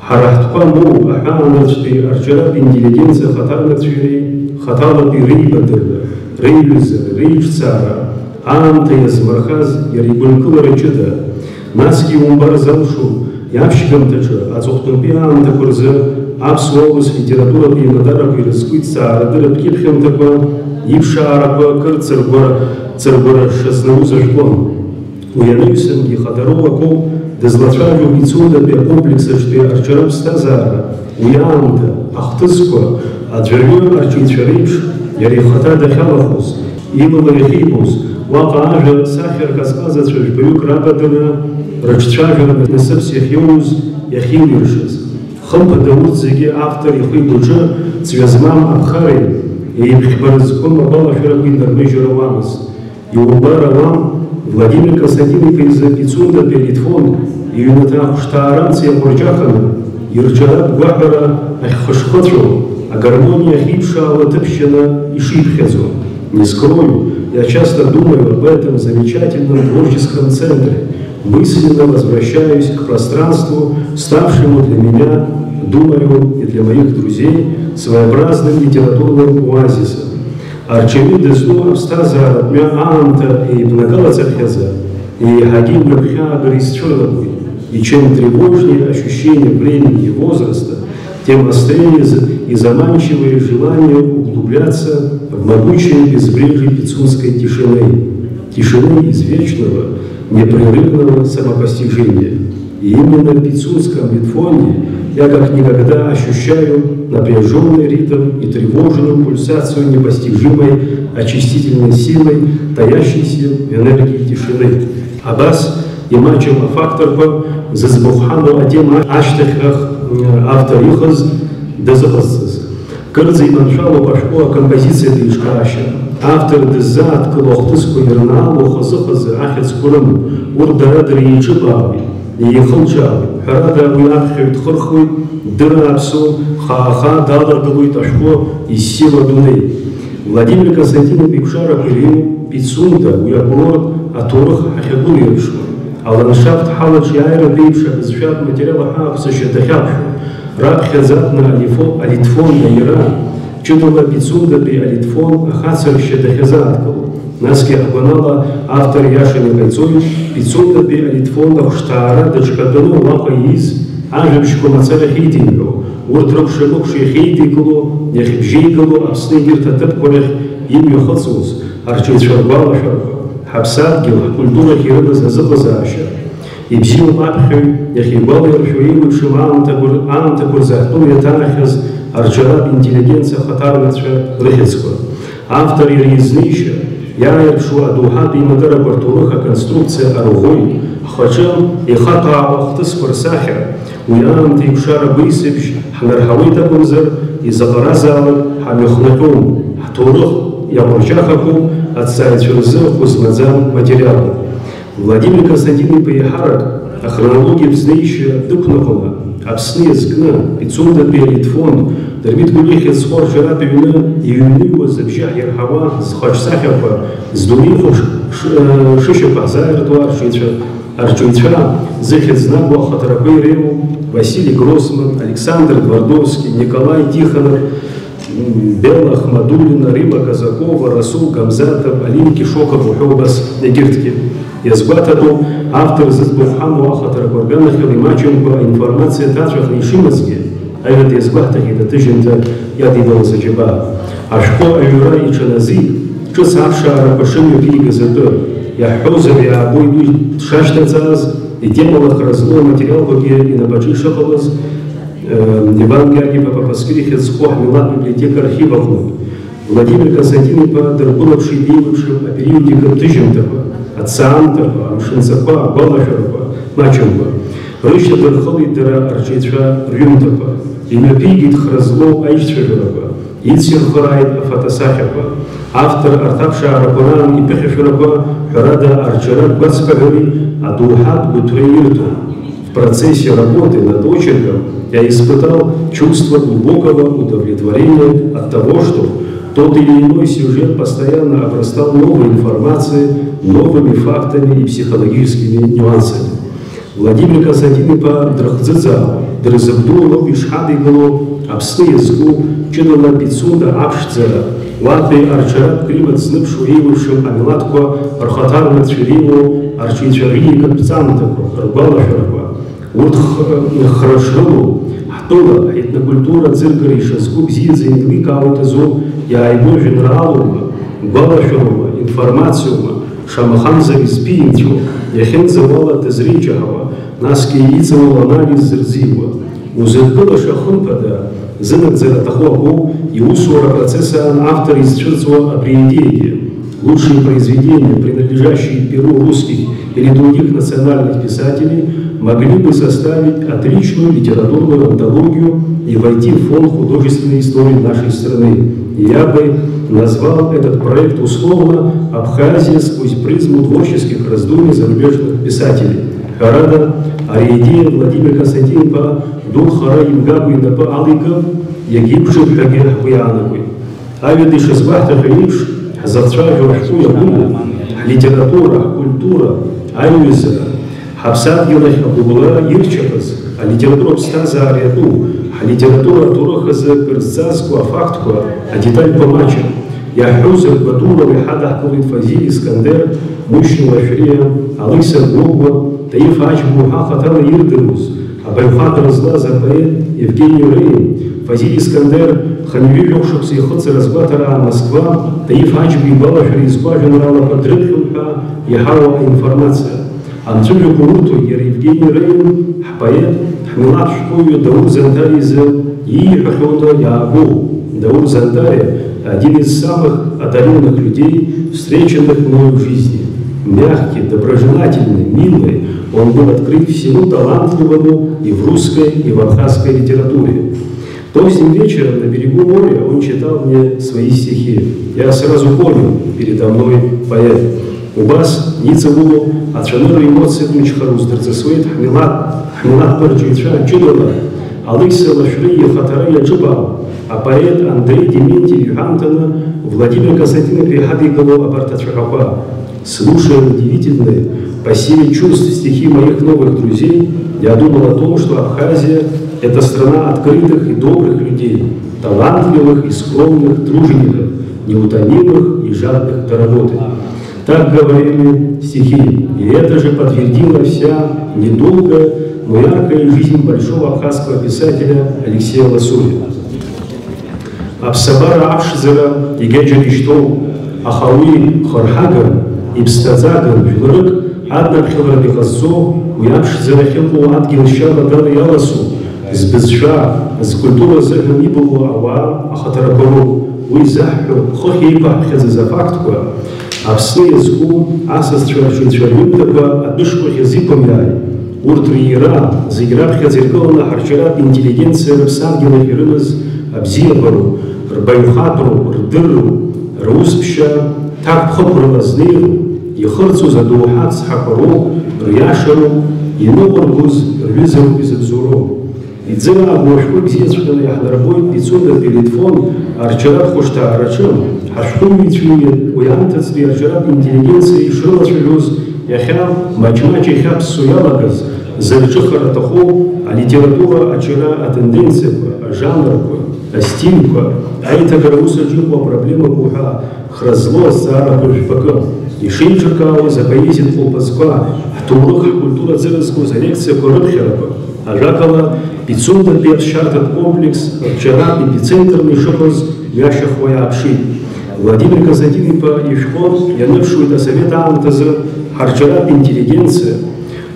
Ҳара ҳтәқәа моу аҳәаанырцәтәи арҿиаратә интеллигенциа хаҭарнакцәеи хаҭалатәи реибадырра, реиҩызара, реиҿцаара, аамҭа иазмырхаз иара игәынкылара ҷыда, насгьы иумбар залшом иаԥшьгамҭаҿы аҵыхәтәантәи аамҭақәа рзы аԥсуа область литературатә еимадарақәа ирызку иҭҵаарадырратә кьыԥхьымҭақәа, иԥшаарақәа кыр ҵыргәара шазнауз ажәбон. Уи анаҩсангьы ихадароу акоуп дызлацәажәо Пицундатәи акомплексаҿтәи арҿиаратә ԥсҭазаара, уи аамҭа, ахҭысқәа, аӡәырҩы арҿиацәа реиԥш иара ихаҭа дахьалахәыз, илала иахьибоз, уаҟа ажәа сахьарк азҟазацәа жәпаҩык рабаданы рыҿцәажәара насыԥс иахьиоуз, иахьилиршаз. Хымԥада урҭ зегьы автор ихы игәаҿы ҵҩа змам аԥхареи, еиԥхьбара зқәым абалашәарақәа инармыжьыр ауамызт. Иумбар ауам Владимир Константин-иԥа изы Пицундатәи алитфон иҩнаҭа ахәшҭаарамца иаҟәырҷаханы ирҿиаратә гәаҳәара ахьхышхыҵәо, агармония ахьиԥшаауа ҭыԥшьаны ишиԥхьаӡо. Не скрою, я часто думаю об этом замечательном творческом центре, мысленно возвращаюсь к пространству, ставшему для меня, думаю, и для моих друзей, своеобразным литературным оазисом. Арчевид дызну аԥсҭазааратә мҩа аамҭа еибнагалацәахьазы, еиҳагьы мҩаԥхьаагара изцәырнагоит, и чем тревожнее ощущение времени и возраста, тем острее и заманчивое желание углубляться в могучее безбрежье пицунской тишины, тишины извечного, непрерывного самопостижения. И именно в пицунском литфоне я как никогда ощущаю напряженный ритм и тревожную пульсацию непостижимой очистительной силой, таящейся в энергии тишины. Абас имаҷым афакторқәа зыӡбахәҳаму атема ашьҭахьрах автор ихыз дазыҟазҵаз. Кырӡа иманшәалоуп ашәҟәы акомпозициатә еиҿкаашьа. Автор дыззааҭгыло ахҭысқәа ирнаало хазы-хазы ахьыӡқәа рымоуп. Урҭ дара-дара еиҿыбаауеит, еихылҿаауеит. Ҳәарада уи аԥхьаҩ дхырхуеит, дырааԥсо, хаа-хаа даларгылоит ашәҟәы иссир адунеи. Владимир Константин-иԥа иԥшаарақәа иреиуоуп Пицунда, уи акурорт аҭоурых ҳахьагәылирԥшуа. Аландшафт ҳалаҿ иааиратә еиԥш абызшәатә материал аҳааԥсашьа дахьаԥхьо. Раԥхьаӡатәны алитфонда иара, ҷыдала Пицундатәи алитфон ахацыршьа дахьазааҭгыло. Насгьы ҳгәанала автор иашан иҟаиҵоит Пицундатәи алитфон ахәшҭаара даҽкаданы уаҟа ииз ажәабжьқәа мацара ахьеидимҳәо, урҭ рыкәша-мыкәша иахьеидикыло, иахьыбжьеигало Аԥсны егьырҭ аҭыԥқәа рахь имҩахыҵуаз арҿиацәа ргәалашәарақәа, ҳаԥсадгьыл, ҳкультурахь ирымаз азыҟазаашьа. Ибзиоуп аԥхьаҩ иахьигәалаиршәо еиуеиԥшым аамҭақәа рзы ҳтәыла иаҭанахьаз арҿиаратә интеллигенциа хаҭарнацәа рыхьыӡқәа. Автор иара изнеишьа иааирԥшуа адоуҳатә еимадарақәа рҭоурых аконструкциа арӷәӷәеит, ҳхаҿы ихаҭәаауа ахҭысқәа рсахьа, уи аамҭа иԥшара гәеисыбжь ҳнарҳауеит акәымзар, изаҟаразаалак ҳамҩахнаҟьом, ҳҭоурых иаҟәырҷахақәоуп аҭҵааҩцәа рзы хәы-змаӡам материалуп. Владимир Константин-иԥа иаҳарак ахронологиатә знеишьа дықәныҟәаны Аԥсны иазкны Пицундатәи алитфон Дырмит Гәлихьыӡ зху арҿиаратә ҩны иҩныҩуаз абжьы аҳирҳауа зхаҿсахьақәа здунеихәаԥш шышьақәа ҳзааиртуа арҿиацәа арчуйча зыхет знагу Ахатаракой Реву, Василий Гроссман, Александр Твардовский, Николай Тихонов, Белла Ахмадулина, Рима Казакова, Расул Гамзатов, Алин Кишоков, Ухобас Егиртки. Язгватаду автор Зазбухаму Ахатаракорганах Илимаченко информация Татшах Нишимацки, а это Язгватахи, это тыжинта Ядибал Заджиба. Ашко Аюра и Чанази, что Савша Арапашим Юки Газетор, я Хозер, я Абуй Шаштацаз, и Демалах разло материал Боге и Набачи Шахалаз, Иван Георгий Папаскирих, Эцхох, Милат, библиотека архивов. Владимир Константинович Дарбуловший, Бивший о периоде Тыжинтова, отца Антова, Амшинцапа, Балашарова, Наченко, Рыща Дархалы Дара Арчича Рюмтова, имя Пигит Хразло Айччерова, Ицир Хорайт Афатасахова, автор Артапша Арапуран и Пехешурова, Харада Арчара Гвацкагали, Адухат Бутреирту. В процессе работы над очерком я испытал чувство глубокого удовлетворения от того, что тот или иной сюжет постоянно обрастал новой информацией, новыми фактами и психологическими нюансами. Владимир Константинович Драхцза, Дрызабду, Лобишхады было, Абсты Язгу, Чудона Пицунда, Абшцера, Латвии Арчарат, Климат Снып Шуевушим, Амилатко, Архатарна Цвириву, Арчичарии, Капцантаку, Арбалашарова, Уртхрашрылу, Хтула, этнокультура, Циргари, Шазгуб, Зидзе, Ингли, Каутазу, я его генералу, Балашарова, информацию, Шамаханза из Пинтю, Яхензавала Тезричахова, Наски Яйцевого анализ Зерзива, Узелкыла Шахунпада, Зенек Зератахуаку и Усура процесса автор из Черцова Априедеги. Лучшие произведения, принадлежащие перу русских или других национальных писателей, могли бы составить отличную литературную антологию и войти в фонд художественной истории нашей страны. Я бы назвал этот проект условно «Абхазия сквозь призму творческих раздумий зарубежных писателей». Харада, Ариедея, Владимир Константинович, Дулхара, Имгабу и Напа Алыков, Египшев, Хагер, Хуяновой. Авиды Шазбахта Хаимш, Завтра Журахтуя Буна, литература, культура, Аюза, Хабсад Гилах Абула, Ирчахаз, а литература Стаза Ариаду, а литература Турахаза, Перцазку, Афактку, а деталь Помача. Яхузер, Бадуров, Хадах, Кулит Фази, Искандер, Мущин Лашрия, Алыкса Гогва, Таиф Ачбу, Хахатала Ирдерус, Абайхат Разлаза, поэт Евгений Рейн, Фази Искандер, Ханюри Лёшукс и Ходца Разгватара, Москва, Таиф Ачбу, Балашри, Изба, генерала Подрыдхилха, Яхава информация. Анджелю Куруту, Евгений Рейн, поэт, Хмилат Шкою, Даур Зандаризе и Хахота Ягу. Даур Зандари – один из самых одаренных людей, встреченных мною в жизни. Мягкий, доброжелательный, милый, он был открыт всему талантливому и в русской, и в абхазской литературе. Поздним вечером на берегу моря он читал мне свои стихи. Я сразу понял, передо мной поэт. Убас Ницевулу, Ачаныры эмоции Мичхарус, Дерцесует, Хмилат Парчича, Чудова, Алыкса Лашрия, Хатарая Чубал, а поэт Андрей Дементьев Юхантона, Владимир Константинович Хабикову Абартачахапа. Слушая удивительные по силе чувств стихи моих новых друзей, я думал о том, что Абхазия – это страна открытых и добрых людей, талантливых и скромных тружеников, неутомимых и жадных до работы. Так говорили стихи, и это же подтвердила вся недолгая, но яркая жизнь большого абхазского писателя Алексея Лосулина. Абсабара Абшзера и Геджариштол, Ахауи Хорхаган, Ибстазаган, Жуларык, Адна Пхиларабихазо, Уябшзера Хилу Адгилшава Дали Яласу, Сбезша, Скультура Заханибулу Ава, Ахатаракору, Уизаху, Хохейба Пхезазафактуа, Абсы Язгу, Асас Чарчарчарюмтаба, Адышку Хязипом Яй, Уртриера, Зиграб Хязиркона, Харчарат, интеллигенция, Рапсангела Хирыныз, Абзиябару, Рбаюхатру, Рдыру, Руспща, так Пхопрылазныру, Ехырцу Задуахат Схапару, Ряшару, Инобаргуз, Рвизару Безобзуру. Идзера Абмошку Гзецкана Яхнарбой, Пицунда Пелитфон, Арчарат Хушта Арачам, Ашкум Вичует, Уянтацли Арчарат интеллигенции, Шрылачулюз, иахьа маҷ-маҷ иахьаԥссо иалагаз зырҿыхараҭаху алитература ачара атенденциақәа, ажанрқәа, астильқәа, аиҭагара ус аҿы иҟоу апроблемақәа уҳәа хра злоу азҵаарақәа жәпакы, ишеиҿыркаауаз апоезиатә хәылԥазқәа, ҳҭоурых, ҳкультура зырызкуаз алекциақәа рыԥхьарақәа, ажәакала Пицундатәи аԥсшьарҭатә комплекс рчаратә епицентрны ишыҟаз ҩашьахуа иааԥшит. Владимир Казадин-иԥа ишәҟәы ианыԥшуеит асовет аамҭазы ҳарчаратә интеллигенциа,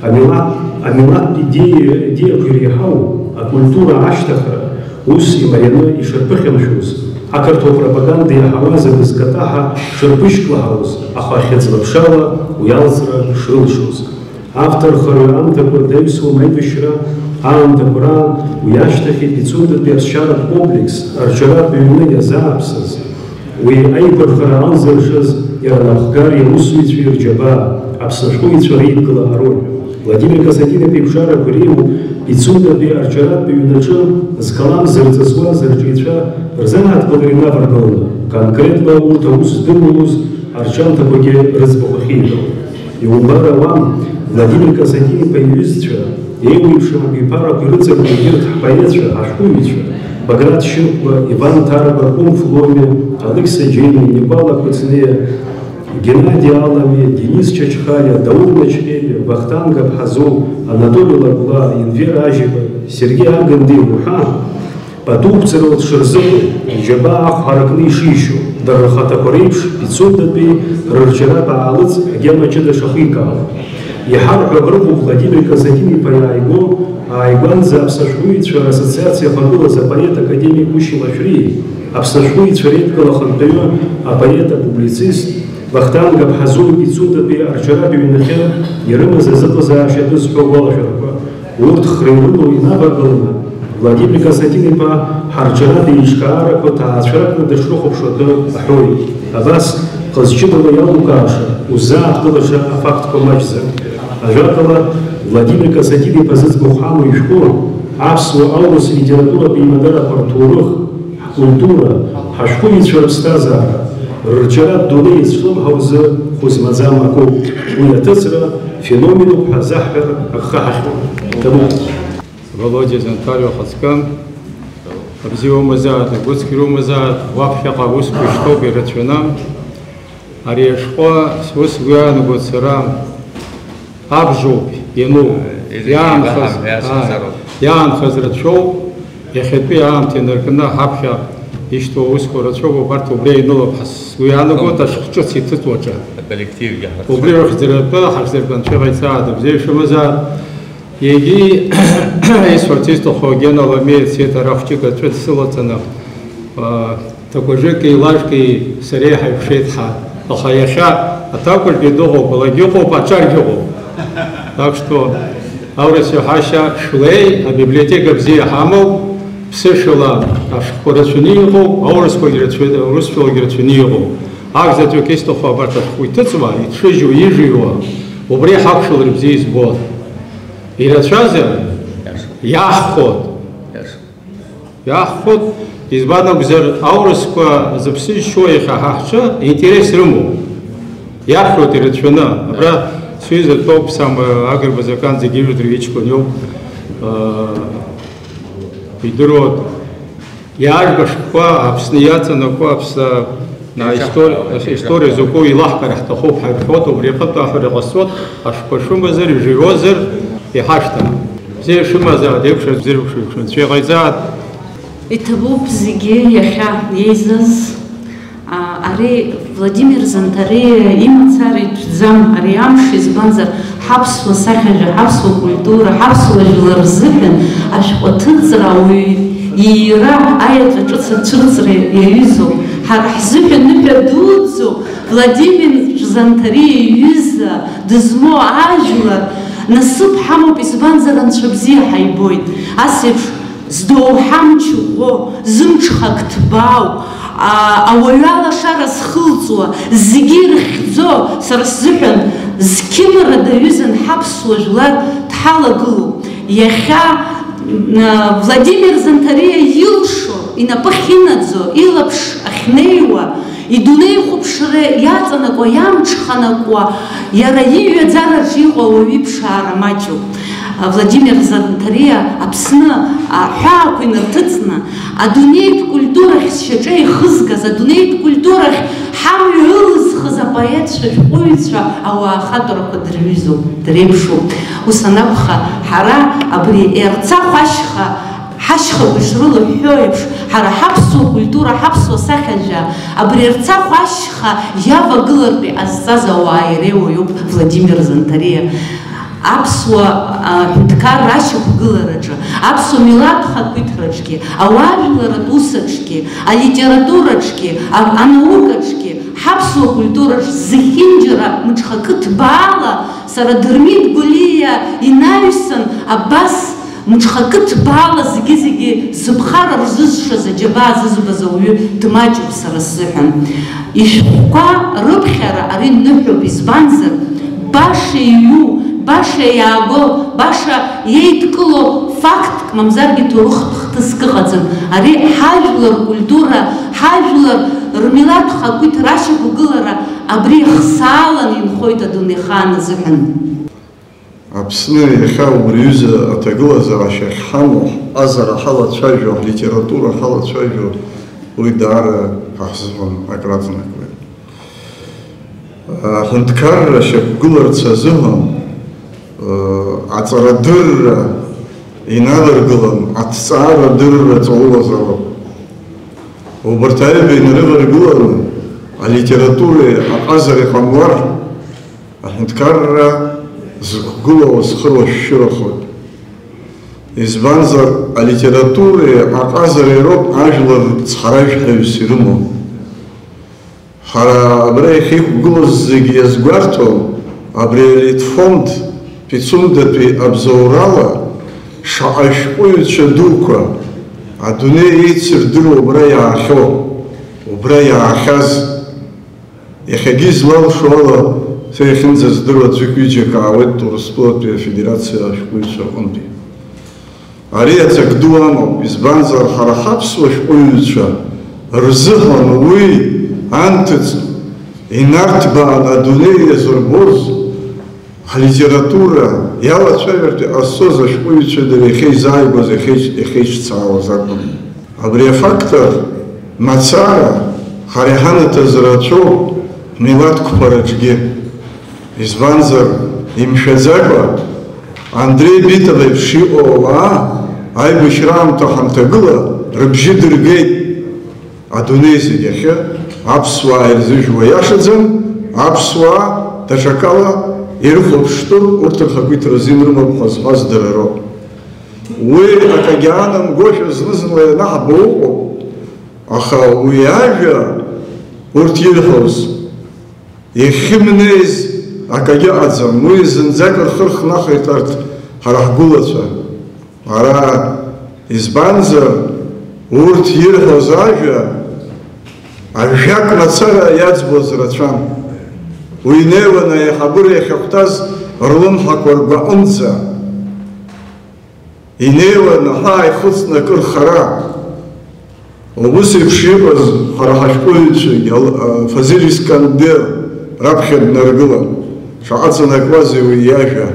амилаҭтә идеиақәа иреиҳау акультура ашьҭахара ус имарианы ишырԥыхьамшәоз, ақырҭуа пропаганда иаҳауаз абызкатаҳа шырԥышьклаҳауаз, аха ахьыӡлаԥшала уи алҵра шрылшоз. Авторхара аамҭақәа даҩсуам аибашьра аамҭақәа раан уи ашьҭахь Пицундатәи аԥсшьаратә комплекс арчаратә ҩны иазааԥсаз, уи аиқәырхара алзыршаз иара анапхгари аусзуҩцәеи рџьабаа, Аԥсны ашәҟәыҩҩцәа реидгыла ароль. Владимир Казадин-иԥа ибжарақәа реиуоу Пицундатәи арчаратә ҩнаҿы зкалам зырҵысуаз рҿиацәа рзааҭгылара инаваргыланы, конкретла урҭ аус здыруаз арҿиамҭақәагьы рыӡбахә ахьиҳәо. Иумбар ауам Владимир Казадин-иԥа иҩызцәа, еиуеиԥшым абиԥарақәа ирыҵакны егьырҭ ҳпоетцәа, ҳашәҟәыҩҩцәа, Баграт Шьынқәба, Иван Тараба, Кумф Ломи, Алексей Джейни, Никола Куцнея, Геннадий Алами, Денис Чачхая, Даур Начхели, Вахтанг Абхазов, Анатолий Лагула, Инвера Ажева, Сергей Агандин, Мухан, Падубцерот Шырзыку, Джабаах Харакны Шишу, Дарахата Корейпш, Пицундатәи рырчаратә аалыҵ агьамаҷыда шахикаауа. Иҳарҳәо рыҟоуп Владимир Казадин-иԥа ааигәанӡа Аԥсны ашәҟәыҩҩцәа рассоциациа иахагылаз апоет академик Мушьи Лашәриа, Аԥсны ашәҟәыҩҩцәа реидгыла ахантәаҩы апоет апублицист Вахтанг Абхазов Пицундатәи арчаратә ҩнахьы ирымаз азыҟазаашьа дызҳәо агәалашәарақәа, урҭ хреирыло инаваргыланы Владимир Казадин-иԥа ҳарчаратә еиҿкаарақәа ҭаацәаракны дышрыхәаԥшуа аҳәоит. Абас ҟазшьыдала иалукааша, узааҭгылаша афактқәа маҷӡам. Ажәакала, Владимир Казадин-иԥа зыӡбахә ҳамоу ишәҟәы аԥсуа аурыс литературатә еимадарақәа рҭоурых, ҳкультура, ҳашәҟәыҩҩцәа рыԥсҭазаара, рырчаратә дунеи зҿлымҳау зы хәы-змаӡам акоуп. Уи аҭыҵра феноменуп ҳәа заҳҳәар агха ҳахьуам. Володя Зантарио Хацкан, абзиа умазаат, агәыцқьара умазаат, уаԥхьаҟа аусқәа ишьҭоуп ирацәаны. Ари ашәҟәы ус сгәы иаанагоит сара абжоуп иануп, иаанхаз рацәоуп, иахьатәи аамҭа инаркны ҳаԥхьа ишьҭоу аусқәа рацәоуп, убарҭ убри ианылоуп сгәы иаанагоит ашәҟәҿыц иҭыҵуа аҿы. Убри рыхьӡаратәы ҳахьзырбанцәа ҟаиҵааит, абзиа ишумазаат. Егьи исуарҭисҭаху Гена Ламеец арахәҷык аҭәы дсылаҵаны ҭакәажәыки лажәки сареи ҳаиқәшеит ҳа. Аха иахьа аҭакәажәгьы дыҟоуп, алагьы ыҟоуп, аҿаргьы ыҟоуп. Так что аурыс иаҳашьа шәлеи, абиблиотека бзиа ҳамоуп, ԥсышәала ашәҟәқәа рацәаны иҟоуп, аурысшәалагьы рацәаны иҟоуп. Ахьӡатәиук исҭаху абарҭ ашәҟәқәа иҭыҵуа, иҭшыжьуа, ижыҩуа, убри ҳақәшәалар бзиа избоит. Ирацәазар иаҳхәот. Иаҳхәот, избан акәзар аурысқәа зыԥсыжьшьо иахьа ҳаҳҿы интерес рымоуп. Иаҳхәот ирацәаны. Абра сҩызатәоуп Агрба Закан зегьы ижәытә рҩычқәа иоуп. Идыруот. Иаажәга шәҟәқәа Аԥсны иаҵанакуа история зықәу илаҳкаар ҳҭахуп ҳаиԥхьот, убри аҟынтә аҳәара ҟасҵоит, ашәҟәқәа шәымазар, ижыҩуазар иҳашьҭам. Бзиа шәымазаат, еиқәшәаз бзирԥшыҩ анцәа иҟаиҵаат. Иҭабуп зегьы иахьа еизаз. Ари Владимир Зантариа имацара итәӡам ари амш, избанзар ҳаԥсуа сахьажәа, ҳаԥсуа культура, ҳаԥсуа жәлар рзыҳәан ашәҟәы аҭыҵра ауаҩы иира аиаҵәа ҿыц ацәырҵра иаҩызоуп. Ҳара ҳзыҳәан ныҳәа дуӡӡоу Владимир Зантариа иҩыза дызмоу ажәлар насыԥ ҳамоуп, избанзар анцәа бзиа ҳаибоит. Ас еиԥш здоуҳамчу ӷәы, зымҽхак ҭбаау, ауаҩы алашара зхылҵуа, зегьы ирыхьӡо, сара сзыҳәан зқьымра даҩызан ҳаԥсуа жәлар дҳалагылоуп. Иахьа Владимир Зантариа илшо, инапы ахьынаӡо, илаԥш ахьнеиуа, идунеихәаԥшра иаҵанакуа, иамҽханакуа, иара иҩаӡараҿы иҟоу ауаҩы иԥшаара маҷуп. Владимир Занҭариа Аԥсны аҳәаақәа инарҭыҵны, адунеитә культурахь сшьаҿа ихызгаз, адунеитә культурахь ҳамҩа ылызхыз апоетцәа, ашәҟәыҩҩцәа ауаа хатәрақәа дырҩызоуп, дреиԥшуп. Ус анакәха, ҳара абри Ерцахә ашьха ҳашьхақәа ишрылыҳәҳәо еиԥш, ҳара ҳаԥсуа культура, ҳаԥсуа сахьажәа, абри Ерцахә ашьха иавагылартә иҟазҵаз ауаа иреиуоуп Владимир Занҭариа. Аԥсуа ҳәынҭқар ашьақәгылараҿы, аԥсуа милаҭ хақәиҭраҿгьы, ауаажәларатә усаҿгьы, алитератураҿгьы, анаукаҿгьы, ҳаԥсуа культураҿ зехьынџьара мыҿхакы-ҭбаала сара Дырмит Гәлиа инаҩсан абас мыҿхакы-ҭбаала зегьы-зегьы зыԥхара рзызшаз аџьабаа зызбаз ауаҩы дмаҷуп сара сзыҳәан. Ишәҟәқәа рыԥхьара ари ныҳәоуп, избанзар баша иҩу, баша иааго, баша иеидкыло фактк, мамзаргьы ҭоурыхтә хҭыск ыҟаӡам. Ари ҳажәлар культура, ҳажәлар рмилаҭ хақәиҭра, ашьақәгылара абри ихсаалан инхоит адунеихаан азыҳәан. Аԥсны иахьа убри аҩыза аҭагылазаашьа ахьҳамоу, ҳҟазара ҳалацәажәо, ҳлитература ҳалацәажәо, уи даара ҳаҳзыҳәан акраҵанакуеит. Ҳҳәынҭқарра шьақәгыларц азыҳәан аҵарадырра иналыргылан, аҭҵаарадырра ҵаулазароуп. Убарҭ аҩба инарываргыланы алитературеи аҟазареи ҟамлар, аҳәынҭқарра зықәгылоу зхыруашәшәырахоит. Избанзар алитературеи аҟазареи роуп ажәлар цҳаражәҳәаҩыс ирымоу. Ҳара абра иахьиқәгылоз зегьы иазгәарҭо, абри алитфонд Пицундатәи абзоурала шаҟа шәҟәыҩҩцәа дуқәа адунеи еицырдыруа убра иаахьоу, убра иаахьаз, иахьагьы излалшо ала са иахьынӡаздыруа ӡәык-ҩыџьак аауеит Урыстәылатәи афедерациа ашәҟәыҩҩцәа аҟынтәи. Ари аҵак ду амоуп, избанзар ҳара ҳаԥсуа шәҟәыҩҩцәа рзыҳәан уи анҭыҵ инарҭбаан адунеи иазырбоз ҳлитература иалацәажәартә иҟазҵоз ашәҟәыҩҩцәа дара иахьеизааигәаз, иахьеиҿцаауаз акәын. Абри афактор мацара ҳара иҳанаҭаз рацәоуп ҳмилаҭқәараҿгьы. Избанзар имшәаӡакәа Андрей Битов еиԥш иҟоу ауаа аибашьра аамҭа ҳанҭагыла рыбжьы дыргеит. Адунеи зегьы ахьы аԥсуаа ирзыжәуа иашаӡам, аԥсуаа даҽакала ирыхәаԥштәым, урҭ рхақәиҭра азин рымоуп ҳәа зҳәаз дара роуп. Уи акагьы аанамгошәа зны-зынла ианаҳбо ыҟоуп, аха уи ажәа урҭ ирҳәоз иахьымнеиз акагьы ыҟаӡам. Уи зынӡак рхы рхнахит арҭ ҳара ҳгәылацәа. Ара избанзар урҭ ирҳәоз ажәа ажәак мацара иаӡбоз рацәан. Уи инеиуан аиҳабыра иахьахәҭаз рлымҳақәа ргәаҟынӡа, инеиуан аҳа ааихыҵны акыр хара. Убыс еиԥш иҟаз ҳара ҳашәҟәыҩҩцәагьы Фазил Искандер раԥхьа днаргылан. Шаҟа ҵанакуазеи уи иажәа.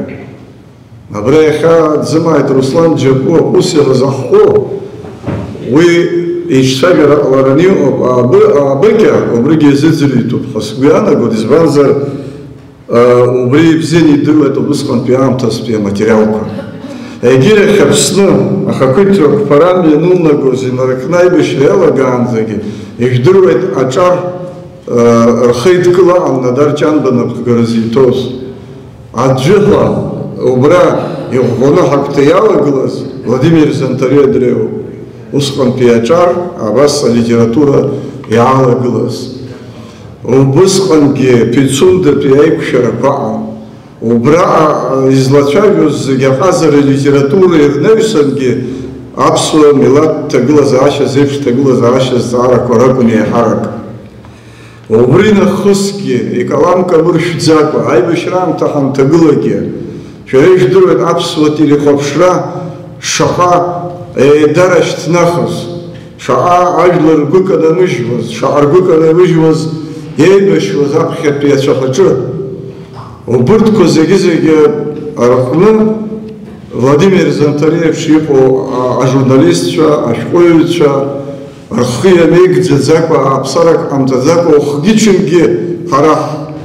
Абра иахьа дзымааит Руслан Џьапуа, ус иҟаз аҳҟәы, уи еиҿцәажәара ҟалараны иҟоуп, абыкьа убригьы иазыӡырҩитәуп ҳәа сгәы иаанагоит, избанзар убри ибзианы идыруеит убысҟантәи аамҭазтәи аматериалқәа. Егьирахь Аԥсны ахақәиҭрақәа ран ианылнагоз инаркны аибашьра иалагаанӡагьы ижәдыруеит аҿар рхы идкылаҟан Надар Ҷанба напхгаразы иҭоз. Аӡәыҳәа убра иӷәӷәаны ҳагәҭа иалагылаз Владимир Занҭариа дреиуоуп. Усҟантәи аҿар абас алитература иаалагылаз. Убысҟангьы Пицундатәи аиқәшәарақәа аҟан. Убра излацәажәоз зегьы аҟазара литература ирнаҩсангьы аԥсуа милаҭ ҭагылазаашьа зеиԥш ҭагылазаашьа зҵаарақәа ракәын еиҳарак. Убри нахысгьы икалам камыршәӡакәа аибашьра аамҭа ҳанҭагылагьы шәара ижәдыруеит аԥсуа телехәаԥшра шаҟа еидара шьҭнахыз, шаҟа ажәлар ргәы канамыжьуаз, шаҟа ргәы канамыжьуаз еибашьуаз аԥхьатәи ацәахаҿы. Убырҭқәа зегьы арҟны Владимир Занҭариев шиҟоу ажурналистцәа, ашәҟәыҩҩцәа рхы иамеигӡаӡакәа, ааԥсарак ҟамҵаӡакәа, хгьы-ҽынгьы ҳара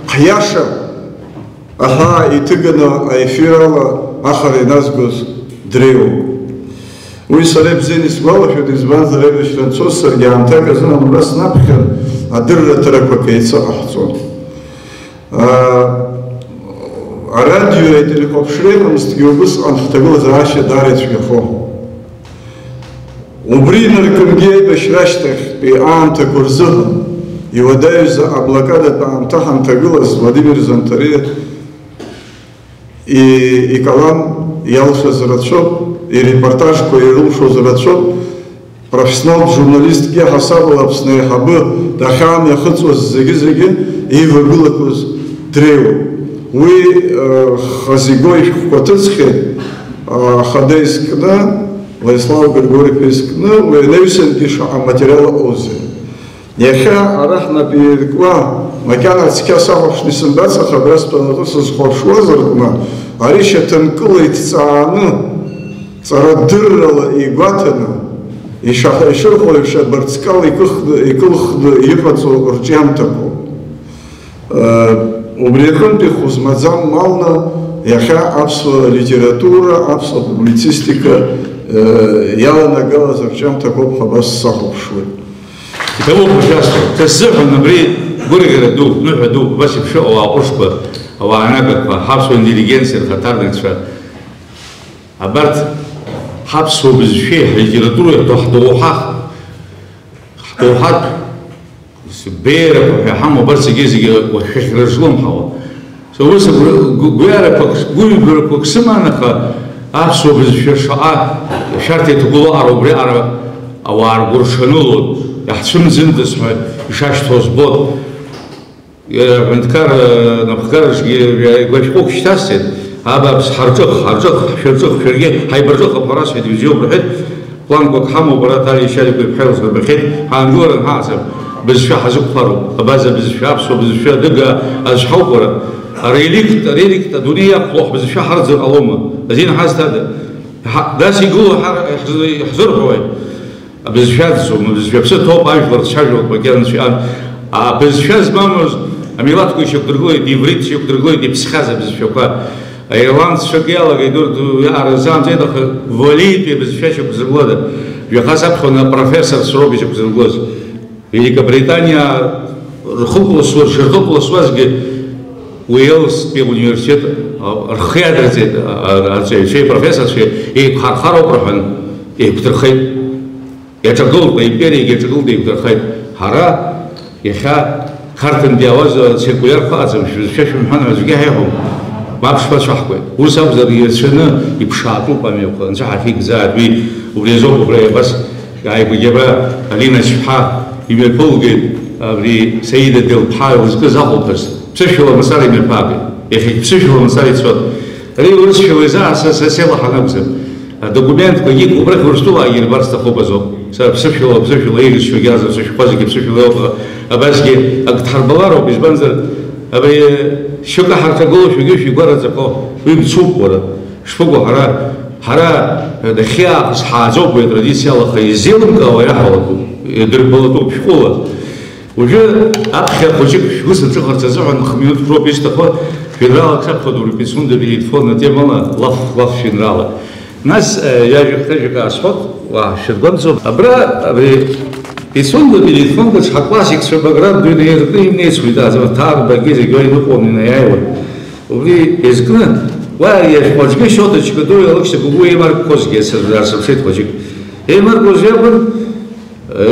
ҳиаша аҳа иҭыганы аефир ала ахара иназгоз дреиуоуп. Уи сара ибзианы исгәалашәоит, избанзар аибашьра анцоз саргьы аамҭак азын амра снаԥхьан адырратарақәак еицаҟаҳҵон. Арадио ателехәаԥшреиламызҭгьы убысҟан ҳҭагылазаашьа даара ицәгьахон. Убри инаркынгьы аибашьра ашьҭахьтәи аамҭақәа рзыҳәан иуадаҩыз аблокадатә аамҭа ҳанҭагылаз Владимир Занҭариев икалам иалшаз рацәоуп, ирепортажқәа ирылшоз рацәоуп, профессионалтә журналистгьы ҳасабала Аԥсны аиҳабы дахьаамҩахыҵуаз зегьы еивагылақәоз дреиуоуп. Уи хазиго ишәҟәқәа ҭыҵхьеит, ахада изкны, Владислав Григорьев изкны, уи анаҩсангьы шаҟа материал ыҟоузеи. Иахьа ара ҳнапы иаркуа, макьана цқьа сахәаԥшны исымбацыз, абра стәанаты сызхәаԥшуаз рҟны, ари шьаҭанкыла иҭҵааны, ҵарадыррала игәаҭаны, ишырхәо еиԥш абарҵкала икылхны иҟаҵо рҿиамҭақәоуп. Убри аҟынтәи хәызмаӡам малны иахьа аԥсуа литература, аԥсуа публицистика иаланагалаз рҿиамҭақәоуп ҳәа абас сахәаԥшуеит. Италоуп участвовал. Сызыҳәан абри гәырӷьара ду, ныҳәа ду, убас еиԥш ыҟоу аҟәышқәа, ауаанагақәа, ҳаԥсуа интеллигенциа рхаҭарнакцәа, абарҭ ҳаԥсуа бызшәеи ҳлитературеи ҳдоуҳатә беиарақәа ҳәа иҳамоу абарҭ зегьы уашәахьра злымҳауа. Ус гәыҩбарақәак сыман, аха аԥсуа бызшәа шаҟа шәарҭа иҭагәылоуара убри аара ауаа ргәырҽанылон, иаҳцәымӡындаз ҳәа ишашьҭоу збон. Аҳәынҭқар напхгараҿгьы гәашәҟәык шьҭасҵеит, абааԥс ҳарҿых, шәарҿых, шәаргьы ҳаибарҿыхап ҳара сҳәеит, рҳәеит, планқәак ҳамоуп, ара Талиа Шьаликәа иԥҳа илзырбахьеит, ҳаангыларан ҳаасып, бызшәа ҳазықәԥароуп, абаза бызшәа, аԥсуа бызшәа, адыга азҳауп ара. Ареликт адунеи иақәло ҳбызшәа ҳарӡыр ҟалома, азин ҳазҭада. Нас игыло иҳзырҳәуеит. Абызшәаӡом, абызшәаԥсы ҭоуп, ажәлар цәажәоуп макьанацәа. Абызшәа змамыз амилаҭқәа ишьақәдыргылеит, иврит ишьақәдыргылеит, иԥсхьаз абызшәақәа. Аирландцәак иалагеит урҭ иаарзаамҵеит, аха валиитәи абызшәа ишьақәзыргылода. Жәаха саԥхьон апрофессорс роуп ишьақәзыргылоз. Великобританиа рхықәласуазгьы Уелстәи ауниверситет рхы иадырҵеит, арҵаҩцәеи апрофессорцәеи еиқәхархароуп рҳәан, еиқәдырхеит. Иаҿагылт аимпериагьы иаҿагылт, еиқәдырхеит. Ҳара иахьа Қарҭынтәи ауаз циркулярқәа аҟаӡам, шәызшәа шәымҳәан аӡәгьы ҳаиҳәом, мап шԥацәаҳкуеит. Ус акәзар ирацәаны иԥшаатәуп амҩақәа, анцәа ҳахьигзааит. Убри азоуп убра абас ааигәагьаба Алина-ԥҳа имҩаԥылгеит абри Саида Делԥҳа илызкыз ахәылԥаз. Ԥсышәала мацара имҩаԥаагеит. Иахьагь ԥсышәала мацара ицот. Ари урысшәала изаасыз сеилаҳан акәзар. Адокументқәа иқәу убрахь Урыстәылаагьы рбар сҭахуп азоуп. Сара ԥсышәала ирызшәагьы азар сышәҟәа зегьы ԥсышәала иоуп. Абасгьы ак дҳарбалароуп, избанзар абри шьоук ҳарҭагылоу шәагьы шәигәараҵәахо, уи мцуп уара. Шԥыкәу ҳара дахьиаахыс ҳааӡоуп уи атрадициала, аха изеилымкаауа иаҳауатәуп, идырбалатәуп шәҟәыла. Уажәы аԥхьа хәыҷык шәгәы сырҿыхарц азыҳәан хә-минуҭк роуп ишьҭахо, шәеинраалак саԥхьоит урепетиционда телефонна темала, лаф шәеинраалак. Нас иажәахҭажәак аасҳәот, шәыргәамҵоуп. Абра абри петиционда телефондаҿ ҳаклассикцәа Баграт дыҩны иркны имнеицуеит, Ҭаарбагьы зегьы иныҟәон инаиааиуан. Убри изкны, уа хәыҷгьы шьоҭачка ду илыхьшьап, угәы еимаркқәозгьы сырсыԥшит хәыҷык. Еимаркқәоз иакәын,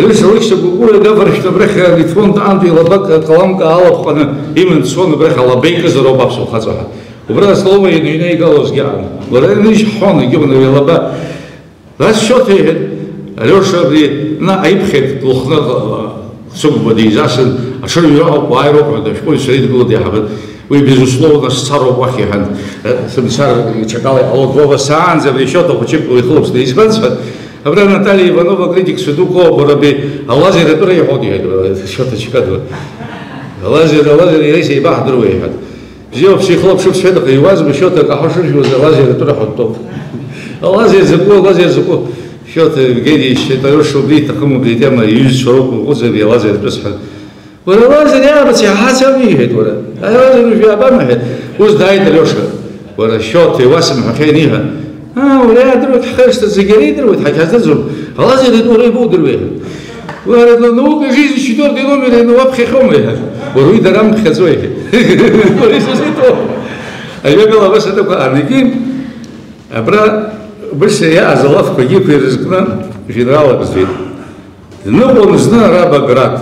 илыхьшьап угәы иагаваршәны абрахь ателефонтә аантәи илабак каламка алаԥҟаны иман дцон, абрахь алаба икызароуп аԥсуа хаҵаҳәа. Убра аслова иныҩнеигалозгьы аан. Лара иныжьҳәон егьыҟан илаба. Нас шьоҭ иҳәеит, Алиоша абри аиԥхьеит лыхны сыгәба дизасын, аҽырҩраҟоуп, ааироуп ҳәа ашәҟәыҩҩцәа идгыло диаҳабын. Уи безусловно сцароуп уахь иҳәан. Сымцар иҽакала иҟалоит, Вова саанӡа абри ашьоҭ ахәыҷык ихылԥсны избанҵәҟьа, Абра Наталья Иванова, критик Судукова, Бораби, а лазер это я ходи, что-то чекаю. Лазер, я себе бах другой. Взял психолог, что все это, и возьму что-то, а хорошо, что лазер это хот-топ. А лазер закон. Что-то Евгений считает, что убить такому глядя, юз широкую отзывы, лазер просто. Вот лазер я бы тебя хотел видеть, вот. А лазер я бы видеть. Пусть дает Леша. Вот счет и вас махайнига. ولا دروت حخرجت الزجري دروت حاجة تزرب خلاص يدور يبود دروت وهذا نوك جيز الشتور دينهم اللي نواب خيخهم له وروي درام خزويه كل شيء سيتو أيوة قال بس هذا كأني كين أبرا بس يا أزلاف كجيب في رزقنا جنرال بزيد نبغى نزنا رابع قرات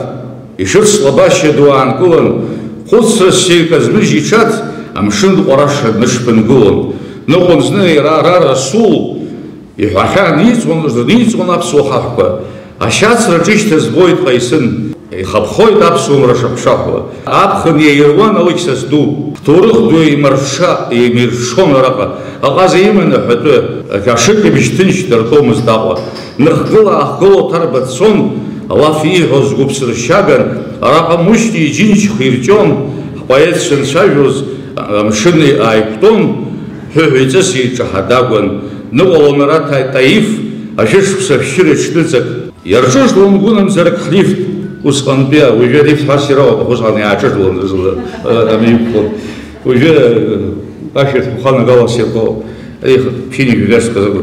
يشوف صلباش دوان كون خص الشيء كزمجي شات أمشون قراش مش بنقول نقول زنا را رسول يحكى نيز أبسوحه أشاس رجيش تزبويت قيسن يخبخوي أبسوم رشبشاه أبخن ييروان أويش تسدو تورخ دو يمرشون رقا أغاز يمن حتى كاشك بيشتنش ترتو مزداقة نخقلا تربت صون الله فيه هزقوب سرشاقن رقا مشتي جنش خيرجون بايت سنساجوز مشني آيكتون هويتسي جهاداغون نقول مرات таиф أشوف سفشير شتلزك يرجوش لونغونم زرق خليف وسخنبيا وجديف حاسيرا وخصاني عجز لون أميكون وجد أشوف خان قلاسيكو أي فيني بيرس كذا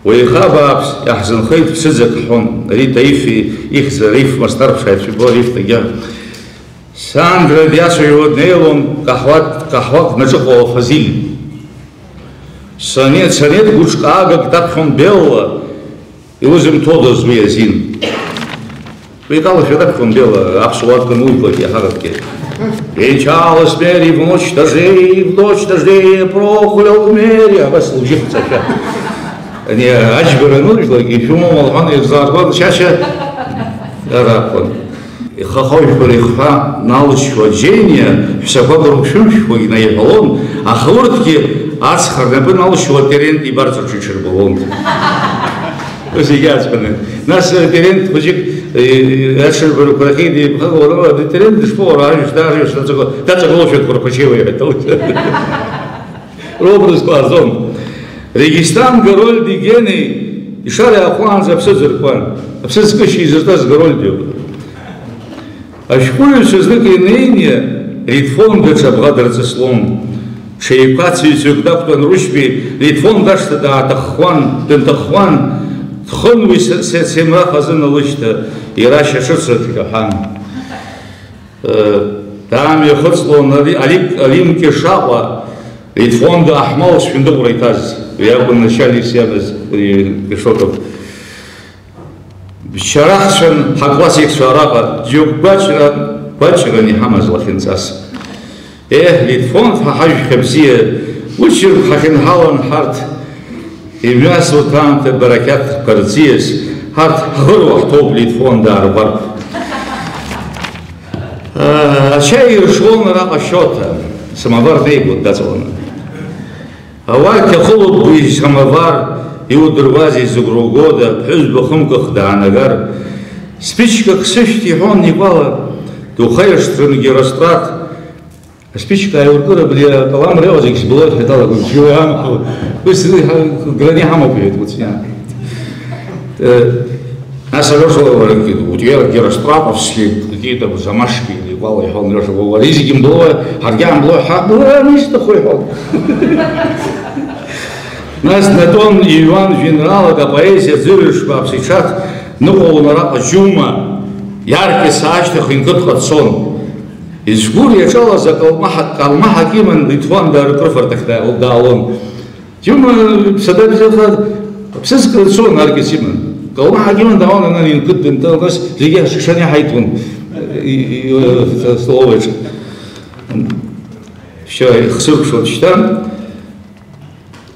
ويخابس يحزن خيط سزك حون ري таиф يخزر ريف مستر شايف في بوريف تجاه ساندر دياسو يودنيلون كحوات نجقو فزيل Санет гучка, как он белла, и возим todo звездин. Прикал, что так он белла, абсолютно нулько, я характере. Венчалась мери в ночь дождей, прохулял в мере, а вас служит царя. Не, ачбера нужно, и фюмом алхан из заргон, чаще рапон. И хахой порихва, налочь воджения, всякого рукшумщего и наебалон, а хлортки Аз харнабын алышуа терент и барцу чучер болон. Осигаспаны. Нас терент хожик ашер барукрахиди бхагорова терент дишпор ариш дариш тацо голошет корпачевый это. Робрус клазон. Регистан гороль дигены и шаре ахуан за все зеркван. Все скачи из это с гороль дел. А школе все знаки ныне ритфон гачабгадр слом. Шейкацию всегда кто на ручбе, литфон дашь-то да тахван, тхон вы семра хазына лычта, и раша шутся тикахан. Там я хотел на алимке шава, литфон да ахмал швиндок райтаз, я бы начале сябез пешотов. Вчерашен хакласик шарака, дюк бачера не хамаз лахинцас. Литфон фахаж хабзия, учир хахин халан харт, и мясо там те баракят карзиес, харт хурвах топ литфон дар барб. Чай шло на рака счета, самовар не будет дозволено. А варке холод будет самовар, и у дервази из года, плюс бахумках да анагар. Спичка к сышти он не бала, духаешь струнги растрат. Спичка я уркура бля калам реозик было хитала гуам пусть грани хаму пьет вот я нас лёжало варки у тебя геростратовские какие-то замашки или валы он лёжало ризиким было харгам было было не что хойхол нас на том Иван генерала да поэзия зырыш бабсичат ну он рапа жума яркий сачтах инкот хатсон из гур я чала за калмаха кимен литван да рукрофер тогда удалон. Тюма сада бизаха все скрыльцо наркисимен. Калмаха кимен да он на инкут бентал нас лига шишаня хайтун и словечко. Все их сыршо читам.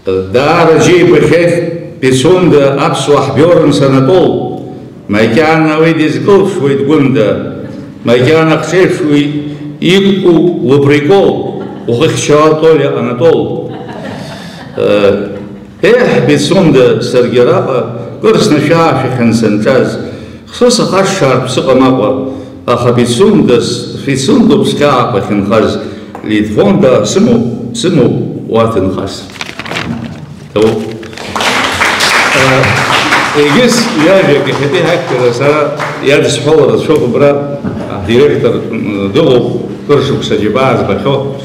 Да раджи бехех песунда абсуах бёрн санатол. Майкяна выйдет голш выйдет гунда. Майкяна хшешуй Ику луприкол, ухахчал толя Анатол. Бесонда Саргерапа, кырсна шафихен сенчаз хсоса хашар псыкамаква фицундо пскааквахен хаз Литвонда сыму уатен хаз. Егис яжек хети хактер сара ядис фолора шоку бра директор дого кыршук саджибаз бахо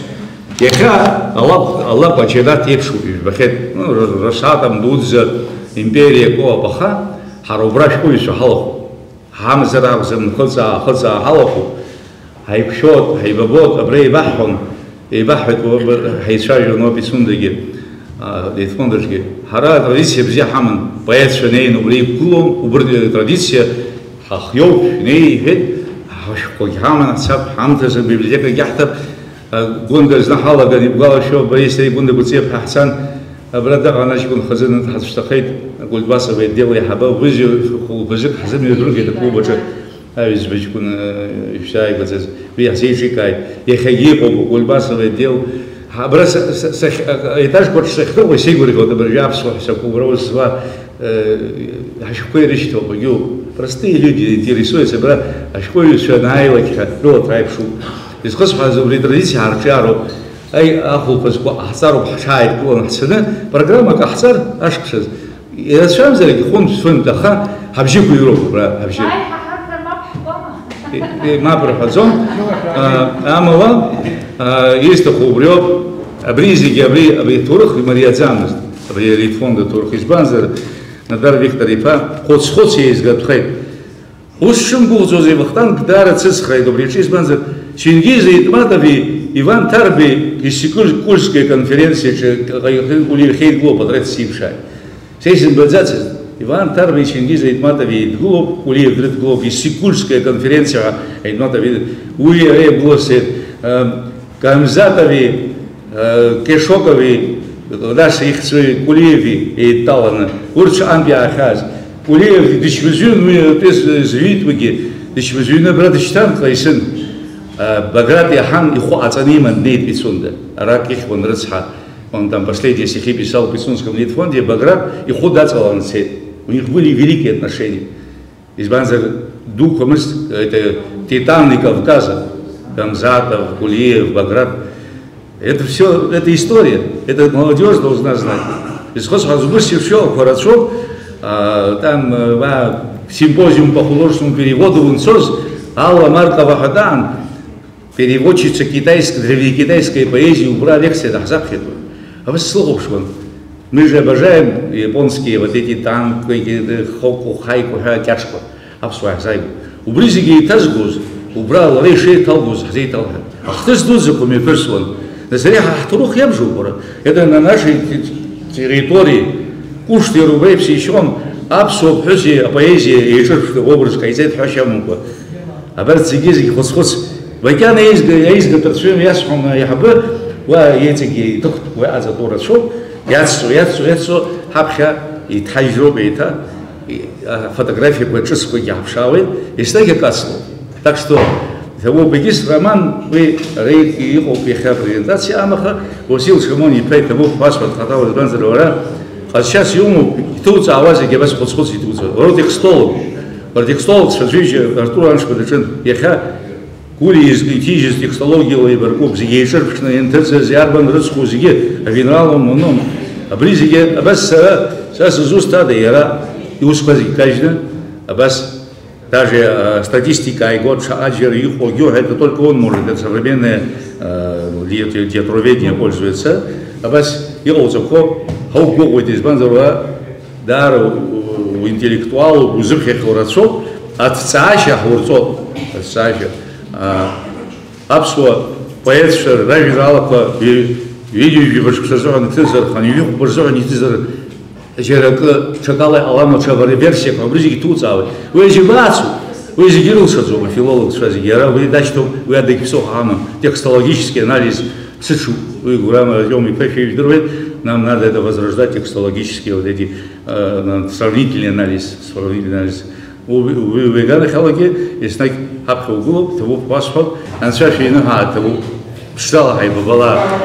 яха Allah почедат епшу бахет Рашатам дудза империя ко баха харубраш куйсу халху хамзара зам хоза халху хайпшот хайбабот абрей бахун يبحث هيشاجر نوبي سندجي ليتفندرجي هرا تراديسيا بزي حمن بايت شنين وبري كلهم وبرد تراديسيا خيوب ني هد هشكو حمن حساب حمد بيبليتيكا جحتب غوندز نحالا قال يبغى شو بريسي بوند بتصيب حسن برد انا شكون خزن حتشتقيت قلت باسا بيديو يا حباب بيجي بيجي حزم يدرك يدكو بجا أيش بيجون شاي بس بيحسي كاي يخيبوا والباسة ديل برس إتاش كنت سخطوا وسيقولي كده برجع بسوا سكوا بروز سوا هشكوي ريشتو بيجو простые люди интересуются бра هشكوي شو نايل كده لو ترايب شو يسقط هذا وليد رئيس هارشارو أي أخو فسقوا أحصاروا بحشايد كون حسنا برنامج كأحصار أشخاص إذا شو مزلك يكون فين دخل هبجيكوا يروح برا هبجيك ما проходзон, амала есть такой брёб, обрезики обри турх и мариадзамность, обри литфонда турх из банзер, надар викторипа, ход есть гатхай. Ушшим был зозе вахтан гдара цисхай добречи из банзер, Чингиза Итматови Иван Тарби из Кульской конференции, ули хейт глоб подряд сившай. Сейсин бадзацис. Иван Тарби Чингиза Итматови Глоб, Улиев Дрит Глоб, и Сикульская конференция Итматови, Уиев Глосит, Камзатови, Кешокови, наши их свои Кулиеви и Талана, Урч Амбиахаз, Кулиев, Дичвизюн, мы без Звитвиги, Дичвизюн, брат Штан, Клайсен, Баграт Яхан и Хуацаниман Нейт Ицунда, Рак их вон Рацха. Он там последние стихи писал в Пицунском Литфонде, Баграт и Худацалан Сет. У них были великие отношения. Из Банзер духом, это титаны Кавказа, Камзатов, Кулиев, Баграт. Это все, это история. Это молодежь должна знать. Из Хосхазубыси все, хорошо. Там симпозиум по художественному переводу в УНСОС Алла Маркова Хадан, переводчица древнекитайской поэзии, убрала лекции Дахзабхеду. А вы слушайте, мы же обожаем японские вот эти танки, хоку, хайку, тяжко, а в своих зайгу. У Бризиги и Тазгуз убрал рейшей Талгуз, хазей Талга. А кто здесь закуми персон? На заре Ахтурух ябжу убора. Это на нашей территории. Кушти рубей псищон, абсо, пхюси, поэзия, и шерфты образ, кайзет хащамука. А берцигизги хосхос. Вайкяна изга перцуем ясхом яхабы, ويتجي تخت وعز دورة شو ياتسو حبشة يتحجروا بيتا фотографии поческу япшавы истеги касло. Так что того бегис роман вы рейд и его пиха презентация амаха усил шумони пей того паспорт хатау банзерора. А сейчас ему тут авази гебас подскот тут. Родик стол сажижи Артур Аншпадечен яха Кули из этических технологий лейберков зигейшерпшны интерцез ярбан рыцхузиге авинралом моном абризиге абас сейчас из уста да яра и успази каждый абас даже статистика и год шааджер и хогё это только он может это современное театроведение пользуется абас его зако хогго вот из банзора дар интеллектуалу узыхе хлорацо от цаша хлорцо цаша Абсуа поэтша равиралапа видео башксазон тизер ханилюк башзон тизер жерака чакала алама чавари версия побризики туцавы вы жибацу вы жигирулся зома филолог сразу гера вы дать что вы адекисо хана текстологический анализ сычу вы гурама радиом и пефи нам надо это возрождать текстологические вот эти сравнительный анализ вы веганы халаги и снайк хапху губ того паспорт ансаши на хату штала хайбала